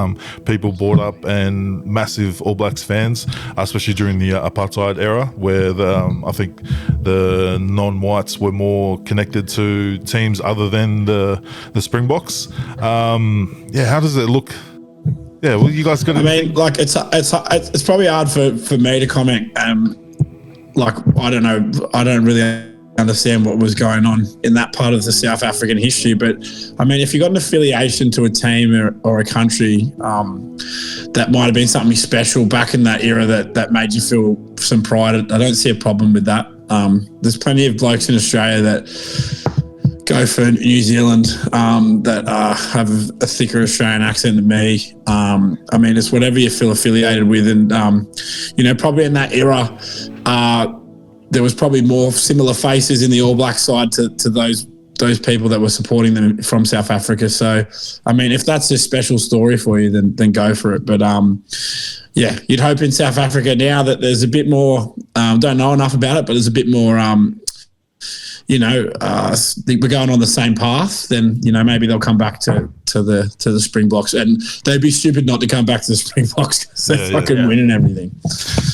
[SPEAKER 2] people brought up and massive All Blacks fans, especially during the apartheid era, where I think the non-whites were more connected to teams other than the Springboks. How does it look? Yeah, well, you guys got.
[SPEAKER 3] I mean, like it's probably hard for me to comment. Like I don't know, I don't really understand what was going on in that part of the South African history. But I mean, if you got an affiliation to a team or a country, that might have been something special back in that era that made you feel some pride. I don't see a problem with that. There's plenty of blokes in Australia that go for New Zealand that have a thicker Australian accent than me. I mean, it's whatever you feel affiliated with. And, probably in that era, there was probably more similar faces in the All Black side to those people that were supporting them from South Africa. So, I mean, if that's a special story for you, then go for it. But, you'd hope in South Africa now that there's a bit more, don't know enough about it, but there's a bit more, we're going on the same path, then, maybe they'll come back to the Springboks, and they'd be stupid not to come back to the Springboks because they're fucking winning everything.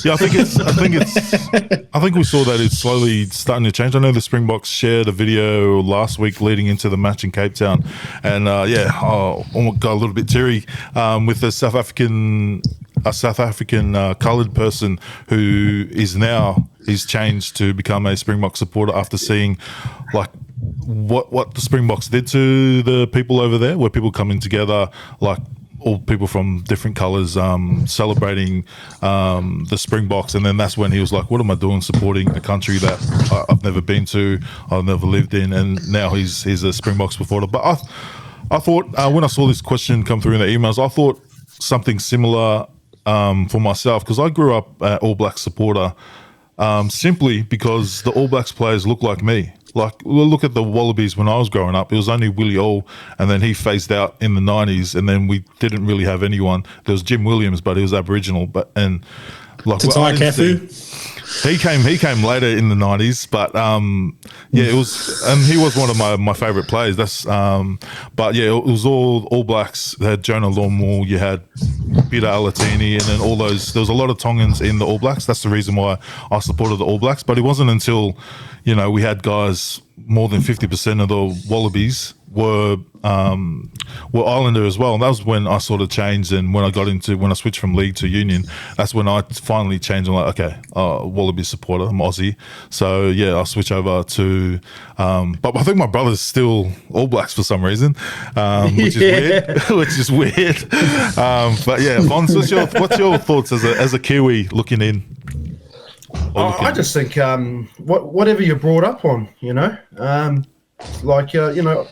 [SPEAKER 2] Yeah, I think we saw that it's slowly starting to change. I know the Springboks shared a video last week leading into the match in Cape Town, and almost got a little bit teary with the South African coloured person who he's changed to become a Springbok supporter after seeing like what the Springboks did to the people over there, where people coming together, like all people from different colours, celebrating the Springboks. And then that's when he was like, what am I doing supporting a country that I've never been to, I've never lived in? And now he's a Springboks supporter. But I thought when I saw this question come through in the emails, I thought something similar for myself, because I grew up an All Blacks supporter simply because the All Blacks players look like me. Like, look at the Wallabies when I was growing up. It was only Willie All, and then he phased out in the 90s, and then we didn't really have anyone. There was Jim Williams, but he was Aboriginal.
[SPEAKER 3] Tatai Kefu?
[SPEAKER 2] He came later in the 90s, but it was, and he was one of my favourite players. It was all Blacks. They had Jonah Longmore, you had Peter Alatini, and then all those. There was a lot of Tongans in the All Blacks. That's the reason why I supported the All Blacks. But it wasn't until we had guys, more than 50% of the Wallabies were Islander as well, and that was when I sort of changed. And when I switched from league to union, that's when I finally changed. I'm like, okay, Wallaby supporter, I'm Aussie, so I switch over to but I think my brother's still All Blacks for some reason, which is weird. But yeah, Vons, what's your thoughts as a Kiwi looking in?
[SPEAKER 4] I just think whatever you're brought up on,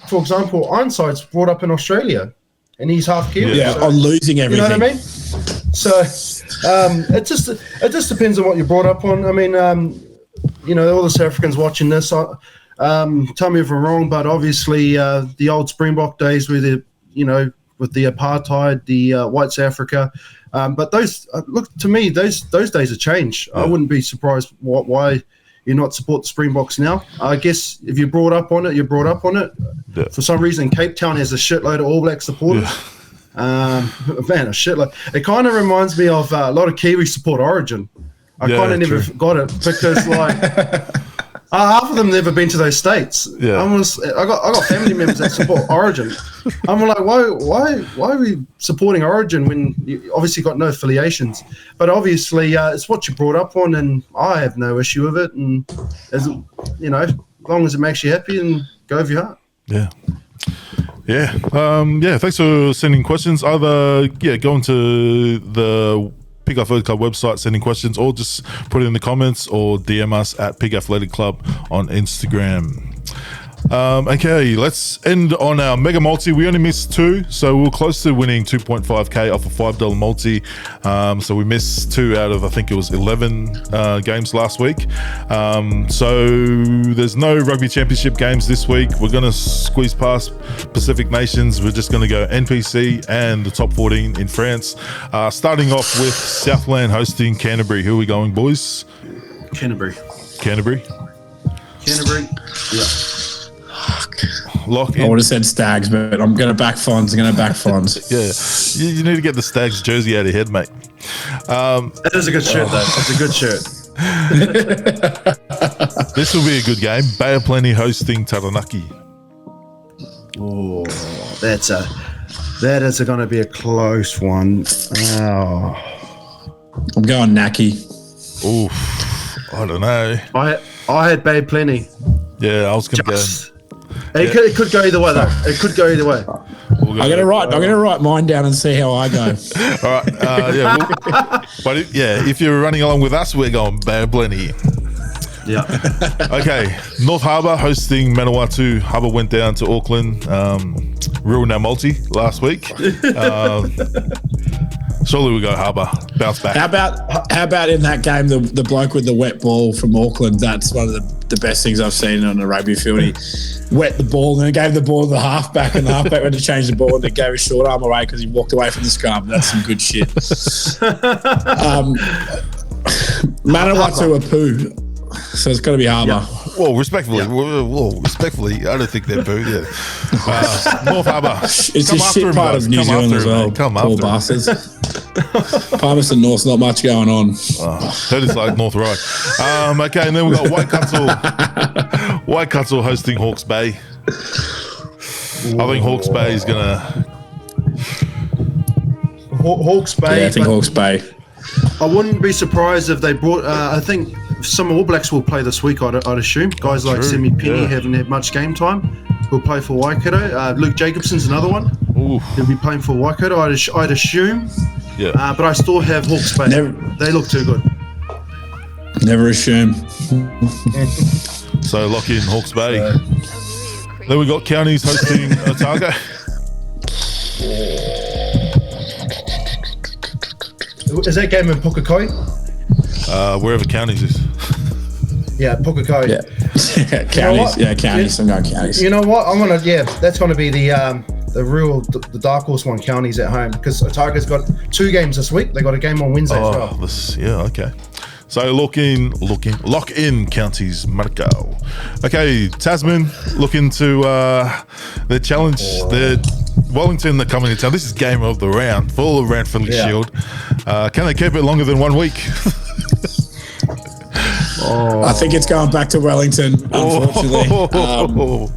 [SPEAKER 4] for example, Ironside's brought up in Australia, and he's half Kiwi.
[SPEAKER 3] Yeah, on losing everything. You know what I mean?
[SPEAKER 4] So it just depends on what you're brought up on. I mean, all the South Africans watching this, tell me if I'm wrong, but obviously the old Springbok days with with the apartheid, the white South Africa. But those look to me, those days have changed. Yeah. I wouldn't be surprised why you not support the Springboks now. I guess if you're brought up on it, you're brought up on it. Yeah. For some reason, Cape Town has a shitload of All Black supporters. Yeah. A shitload. It kind of reminds me of a lot of Kiwis support Origin. I kind of never got it because half of them never been to those states. Yeah. I got family members that support Origin. I'm like, why are we supporting Origin when you obviously got no affiliations? But obviously, it's what you're brought up on, and I have no issue with it. And as long as it makes you happy, and go with your heart.
[SPEAKER 2] Yeah. Yeah. Thanks for sending questions. Either go into the Pig Athletic Club website, sending questions, or just put it in the comments, or DM us at Pig Athletic Club on Instagram. Okay, let's end on our mega multi. We only missed 2, so we were close to winning 2.5k off a $5 multi. So we missed 2 out of, I think it was 11 games last week. So there's no Rugby Championship games this week. We're going to squeeze past Pacific Nations. We're just going to go NPC and the top 14 in France. Starting off with Southland hosting Canterbury. Who are we going, boys?
[SPEAKER 4] Canterbury.
[SPEAKER 2] Canterbury?
[SPEAKER 4] Yeah.
[SPEAKER 2] Lock
[SPEAKER 3] I
[SPEAKER 2] in.
[SPEAKER 3] would have said Stags, but I'm going to back Fonz.
[SPEAKER 2] Yeah, you need to get the Stags jersey out of your head, mate.
[SPEAKER 4] That is a good shirt, though. It's a good shirt.
[SPEAKER 2] This will be a good game. Bay of Plenty hosting Taranaki.
[SPEAKER 4] Oh, that is going to be a close one. Oh.
[SPEAKER 3] I'm going Naki.
[SPEAKER 2] Oof, I don't know.
[SPEAKER 4] I had Bay Plenty.
[SPEAKER 2] Yeah, I was going to go.
[SPEAKER 4] It could go either way, though. It could go either way.
[SPEAKER 2] I'm
[SPEAKER 3] going to write mine down and see how I go.
[SPEAKER 2] All right. If you're running along with us, we're going Bay of Plenty.
[SPEAKER 4] Yeah.
[SPEAKER 2] Okay, North Harbour hosting Manawatu. Harbour went down to Auckland, ruined our multi last week. Surely we go Harbour, bounce back.
[SPEAKER 3] How about in that game, the bloke with the wet ball from Auckland? That's one of the best things I've seen on a rugby field. He wet the ball and then gave the ball to the halfback, and the halfback went to change the ball and then gave his short arm away because he walked away from the scrum. That's some good shit. Manawatu are poo. So it's got to be Harbour.
[SPEAKER 2] Yeah. Well, respectfully, I don't think they're boo. Yeah. North Harbour.
[SPEAKER 3] It's a shit part of New Zealand as well. Poor bastards. Palmerston North's not much going on.
[SPEAKER 2] Heard it's like North Ryde. Okay, and then we've got Waikato hosting Hawke's Bay. I think Hawke's Bay is going to...
[SPEAKER 4] Hawke's Bay.
[SPEAKER 3] Yeah, I think Hawke's Bay.
[SPEAKER 4] I wouldn't be surprised if they brought... I think some All Blacks will play this week, I'd assume. Guys like Semi Penny haven't had much game time. Will play for Waikato. Luke Jacobson's another one.
[SPEAKER 2] Ooh.
[SPEAKER 4] He'll be playing for Waikato, I'd assume.
[SPEAKER 2] Yeah.
[SPEAKER 4] But I still have Hawke's Bay. They look too good.
[SPEAKER 3] Never assume.
[SPEAKER 2] So lock in Hawke's Bay. Then we got Counties hosting Otago.
[SPEAKER 4] Is that game in Pukekohe?
[SPEAKER 2] Wherever Counties is.
[SPEAKER 4] Yeah, Pukekohe.
[SPEAKER 3] Yeah. Counties. You know Counties. I'm going Counties.
[SPEAKER 4] You know what? That's going to be the dark horse one, Counties at home, because Otago's got 2 games this week. They got a game on Wednesday as well.
[SPEAKER 2] Okay. So lock in Counties Marco. Okay, Tasman looking to their challenge. Their Wellington, they're coming to town. This is game of the round, full of Ranfurly Shield. Can they keep it longer than 1 week?
[SPEAKER 3] I think it's going back to Wellington, unfortunately.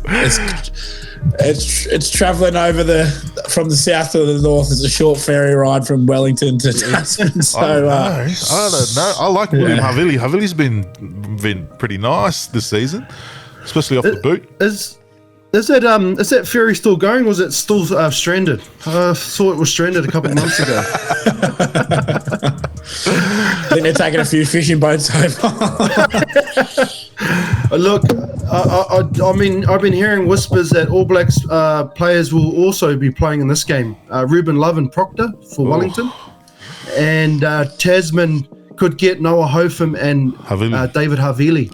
[SPEAKER 3] It's travelling over from the south to the north. It's a short ferry ride from Wellington to Tasman. So
[SPEAKER 2] I don't know. I like William Havili. Havili's been pretty nice this season, especially off the boot.
[SPEAKER 4] Is that ferry still going, or is it still stranded? I thought it was stranded a couple of months ago.
[SPEAKER 3] I think they're taking a few fishing boats over.
[SPEAKER 4] Look, I mean, I've been hearing whispers that All Blacks players will also be playing in this game. Ruben Love and Proctor for Wellington, and Tasman could get Noah Hotham and David Havili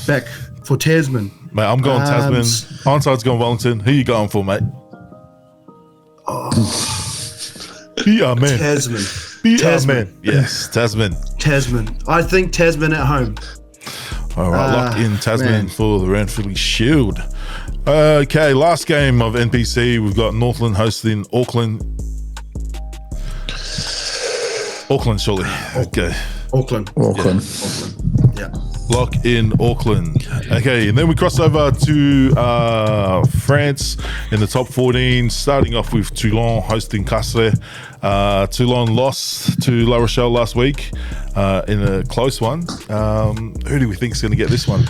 [SPEAKER 4] back for Tasman.
[SPEAKER 2] Mate, I'm going Tasman. Ironside's going Wellington. Who you going for, mate? Man.
[SPEAKER 4] Tasman.
[SPEAKER 2] Man. Yes, Tasman.
[SPEAKER 4] I think Tasman at home.
[SPEAKER 2] All right, lock in Tasman for the Ranfurly Shield. Okay, last game of NPC. We've got Northland hosting Auckland. Auckland, surely. Okay.
[SPEAKER 4] Auckland. Yeah.
[SPEAKER 2] Lock in Auckland. Okay, and then we cross over to France in the top 14, starting off with Toulon hosting Castres. Toulon lost to La Rochelle last week in a close one. Who do we think is going to get this one?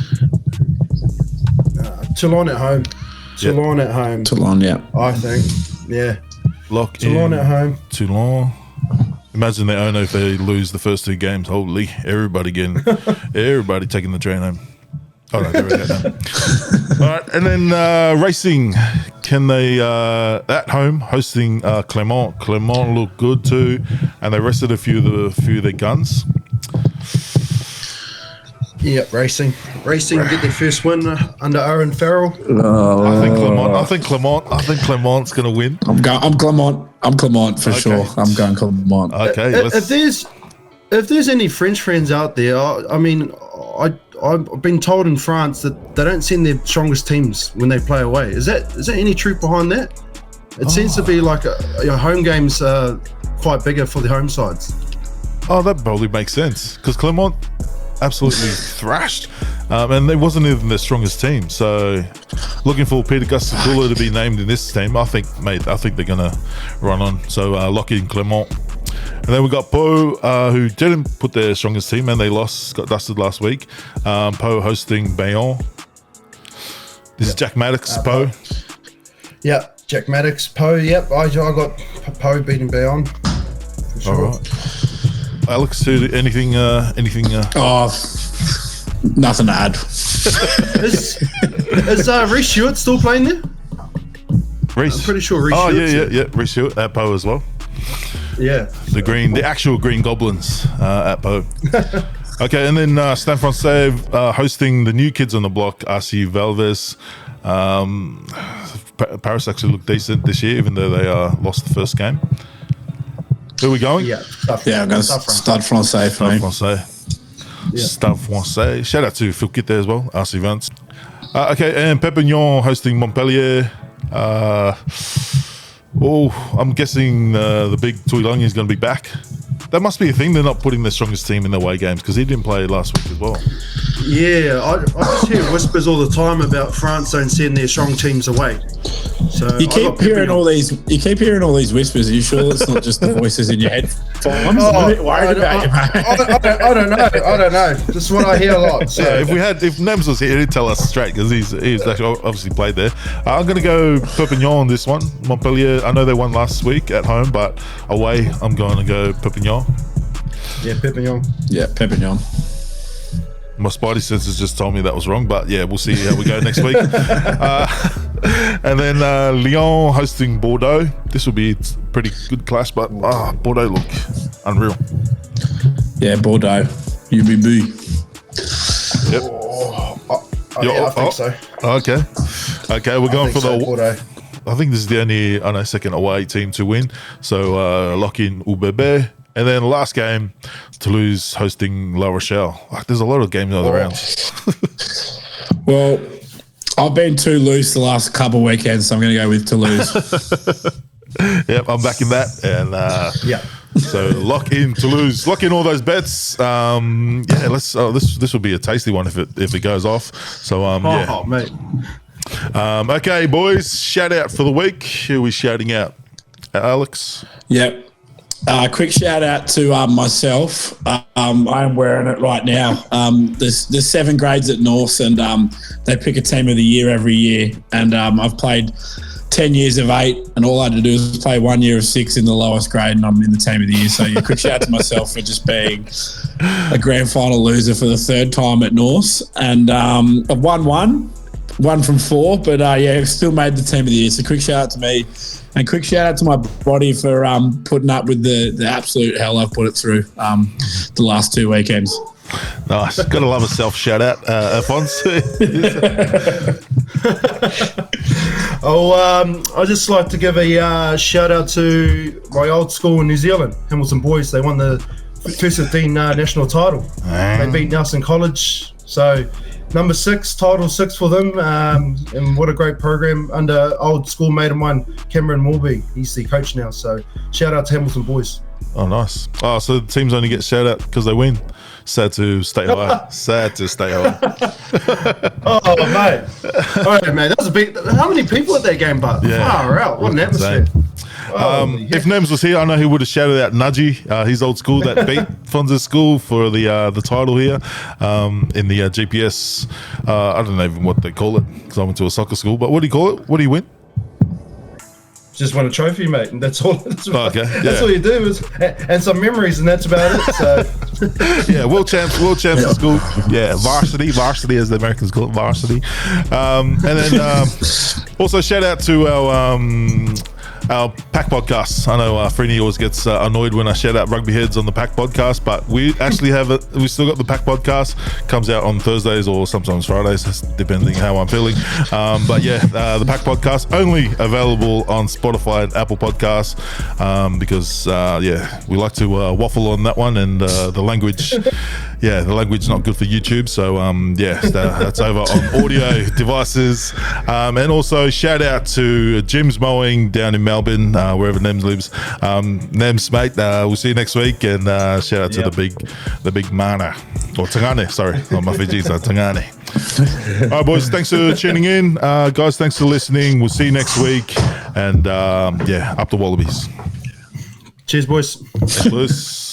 [SPEAKER 4] Toulon at home.
[SPEAKER 3] Toulon, yeah.
[SPEAKER 4] I think. Yeah.
[SPEAKER 2] Lock
[SPEAKER 4] Toulon
[SPEAKER 2] in
[SPEAKER 4] at home.
[SPEAKER 2] Toulon. Imagine their owner if they lose the first 2 games. Holy, everybody taking the train home. Oh no, there we go now. All right, and then racing. Can they at home hosting Clermont? Clermont look good too, and they rested a few of their guns.
[SPEAKER 4] Yep, racing get their first win under Owen Farrell.
[SPEAKER 2] I think Clermont's going to win.
[SPEAKER 3] I'm Clermont for sure. I'm going Clermont.
[SPEAKER 2] Okay.
[SPEAKER 4] If there's any French friends out there, I mean, I've been told in France that they don't send their strongest teams when they play away. Is there any truth behind that? It seems to be like home games are quite bigger for the home sides.
[SPEAKER 2] Oh, that probably makes sense because Clermont absolutely thrashed, and they wasn't even their strongest team. So, looking for Peter Gustakula to be named in this team. I think they're gonna run on. So, lock in Clermont, and then we got Po, who didn't put their strongest team, and they got dusted last week. Po hosting Bayonne. This is Jack Maddox, Po.
[SPEAKER 4] Yeah, Jack Maddox, Po. Yep, I got Po beating Bayonne. For sure.
[SPEAKER 2] All right. Alex, anything?
[SPEAKER 3] Nothing to add.
[SPEAKER 4] Is Reece Stewart still playing there?
[SPEAKER 2] Reece?
[SPEAKER 4] I'm pretty sure Reece Stewart's
[SPEAKER 2] yeah. Reece Stewart at Po as well.
[SPEAKER 4] Yeah.
[SPEAKER 2] The actual Green Goblins at Po. Okay, and then Stade Francais hosting the new kids on the block, RC Valves. Paris actually looked decent this year, even though they lost the first game. Who are we going?
[SPEAKER 4] Yeah,
[SPEAKER 3] I'm going to Stade Francais for me.
[SPEAKER 2] Stade Francais. Shout out to Phil Kitt there as well, RC Vance. Okay, and Perpignan hosting Montpellier. I'm guessing the big Tuilagi is going to be back. That must be a thing. They're not putting their strongest team in the away games because he didn't play last week as well.
[SPEAKER 4] Yeah, I just hear whispers all the time about France don't send their strong teams away. So
[SPEAKER 3] You keep hearing all these whispers. Are you sure it's not just the voices in your head? I'm a bit worried about you, mate.
[SPEAKER 4] I don't know. This is what I hear a lot. So.
[SPEAKER 2] Yeah, if Nems was here, he'd tell us straight because he's actually obviously played there. I'm going to go Perpignan on this one. Montpellier, I know they won last week at home, but away, I'm going to go Perpignan.
[SPEAKER 4] Yeah, Perpignan.
[SPEAKER 3] Yeah, Perpignan.
[SPEAKER 2] My spidey senses just told me that was wrong, but yeah, we'll see how we go next week. And then Lyon hosting Bordeaux. This will be a pretty good clash, but Bordeaux look unreal.
[SPEAKER 3] Yeah, Bordeaux. UBB.
[SPEAKER 2] Yep.
[SPEAKER 4] I think so.
[SPEAKER 2] Okay, we're going for
[SPEAKER 4] Bordeaux.
[SPEAKER 2] I think this is the only second away team to win. So lock in UBB. And then last game, Toulouse hosting La Rochelle. Like, there's a lot of games on the rounds.
[SPEAKER 3] Well, I've been too loose the last couple of weekends, so I'm going to go with Toulouse.
[SPEAKER 2] Yep, I'm backing that. And so lock in Toulouse. Lock in all those bets. Let's. This will be a tasty one if it goes off. So
[SPEAKER 4] mate.
[SPEAKER 2] Okay, boys. Shout out for the week. Who are we shouting out? Alex.
[SPEAKER 3] Yep. Quick shout out to myself. I am wearing it right now. There's 7 grades at North, and they pick a team of the year every year. And I've played 10 years of 8, and all I had to do is play 1 year of 6 in the lowest grade, and I'm in the team of the year. So quick shout out to myself for just being a grand final loser for the 3rd time at North. And I've won 1 from 4, but still made the team of the year. So quick shout out to me. And quick shout out to my body for putting up with the absolute hell I've put it through the last 2 weekends.
[SPEAKER 2] Nice. Gotta love a self shout out, Alphonse.
[SPEAKER 4] I'd just like to give a shout out to my old school in New Zealand, Hamilton Boys. They won the 2015 national title. They beat Nelson College. So number 6, title 6 for them, and what a great program under old schoolmate of mine, Cameron Morby. He's the coach now, so shout out to Hamilton Boys.
[SPEAKER 2] Oh, nice. Oh, so the teams only get shout out because they win. Sad to stay away. Sad to stay away.
[SPEAKER 4] Oh, mate. All right, man. That was a big. How many people at that game, but far out. What an atmosphere.
[SPEAKER 2] If Nems was here, I know he would have shouted out Nudgy, his old school that beat Fonz's school for the title here in the GPS. I don't know even what they call it because I went to a soccer school. But what do you call it? What do you win?
[SPEAKER 4] Just won a trophy, mate, and that's all. That's
[SPEAKER 2] all
[SPEAKER 4] you do and some memories, and that's about it. So
[SPEAKER 2] yeah, world champs in school. Yeah, varsity as the Americans call it, varsity. And then also shout out to our Pack podcast. I know Freeney always gets annoyed when I shout out Rugby Heads on the Pack podcast, but we actually have it. We still got the Pack podcast. Comes out on Thursdays or sometimes Fridays, depending how I'm feeling. But yeah, the Pack podcast only available on Spotify and Apple Podcasts because we like to waffle on that one, and the language. Yeah, the language is not good for YouTube, so that's over on audio devices. And also shout out to Jim's Mowing down in Melbourne, wherever Nems lives. Nems, mate, we'll see you next week, and shout out to the big mana, or Tangane, sorry, not my Fiji, so Tangane. All right, boys, thanks for tuning in. Guys, thanks for listening. We'll see you next week, and up the Wallabies.
[SPEAKER 4] Cheers, boys.
[SPEAKER 2] Thanks, Lewis.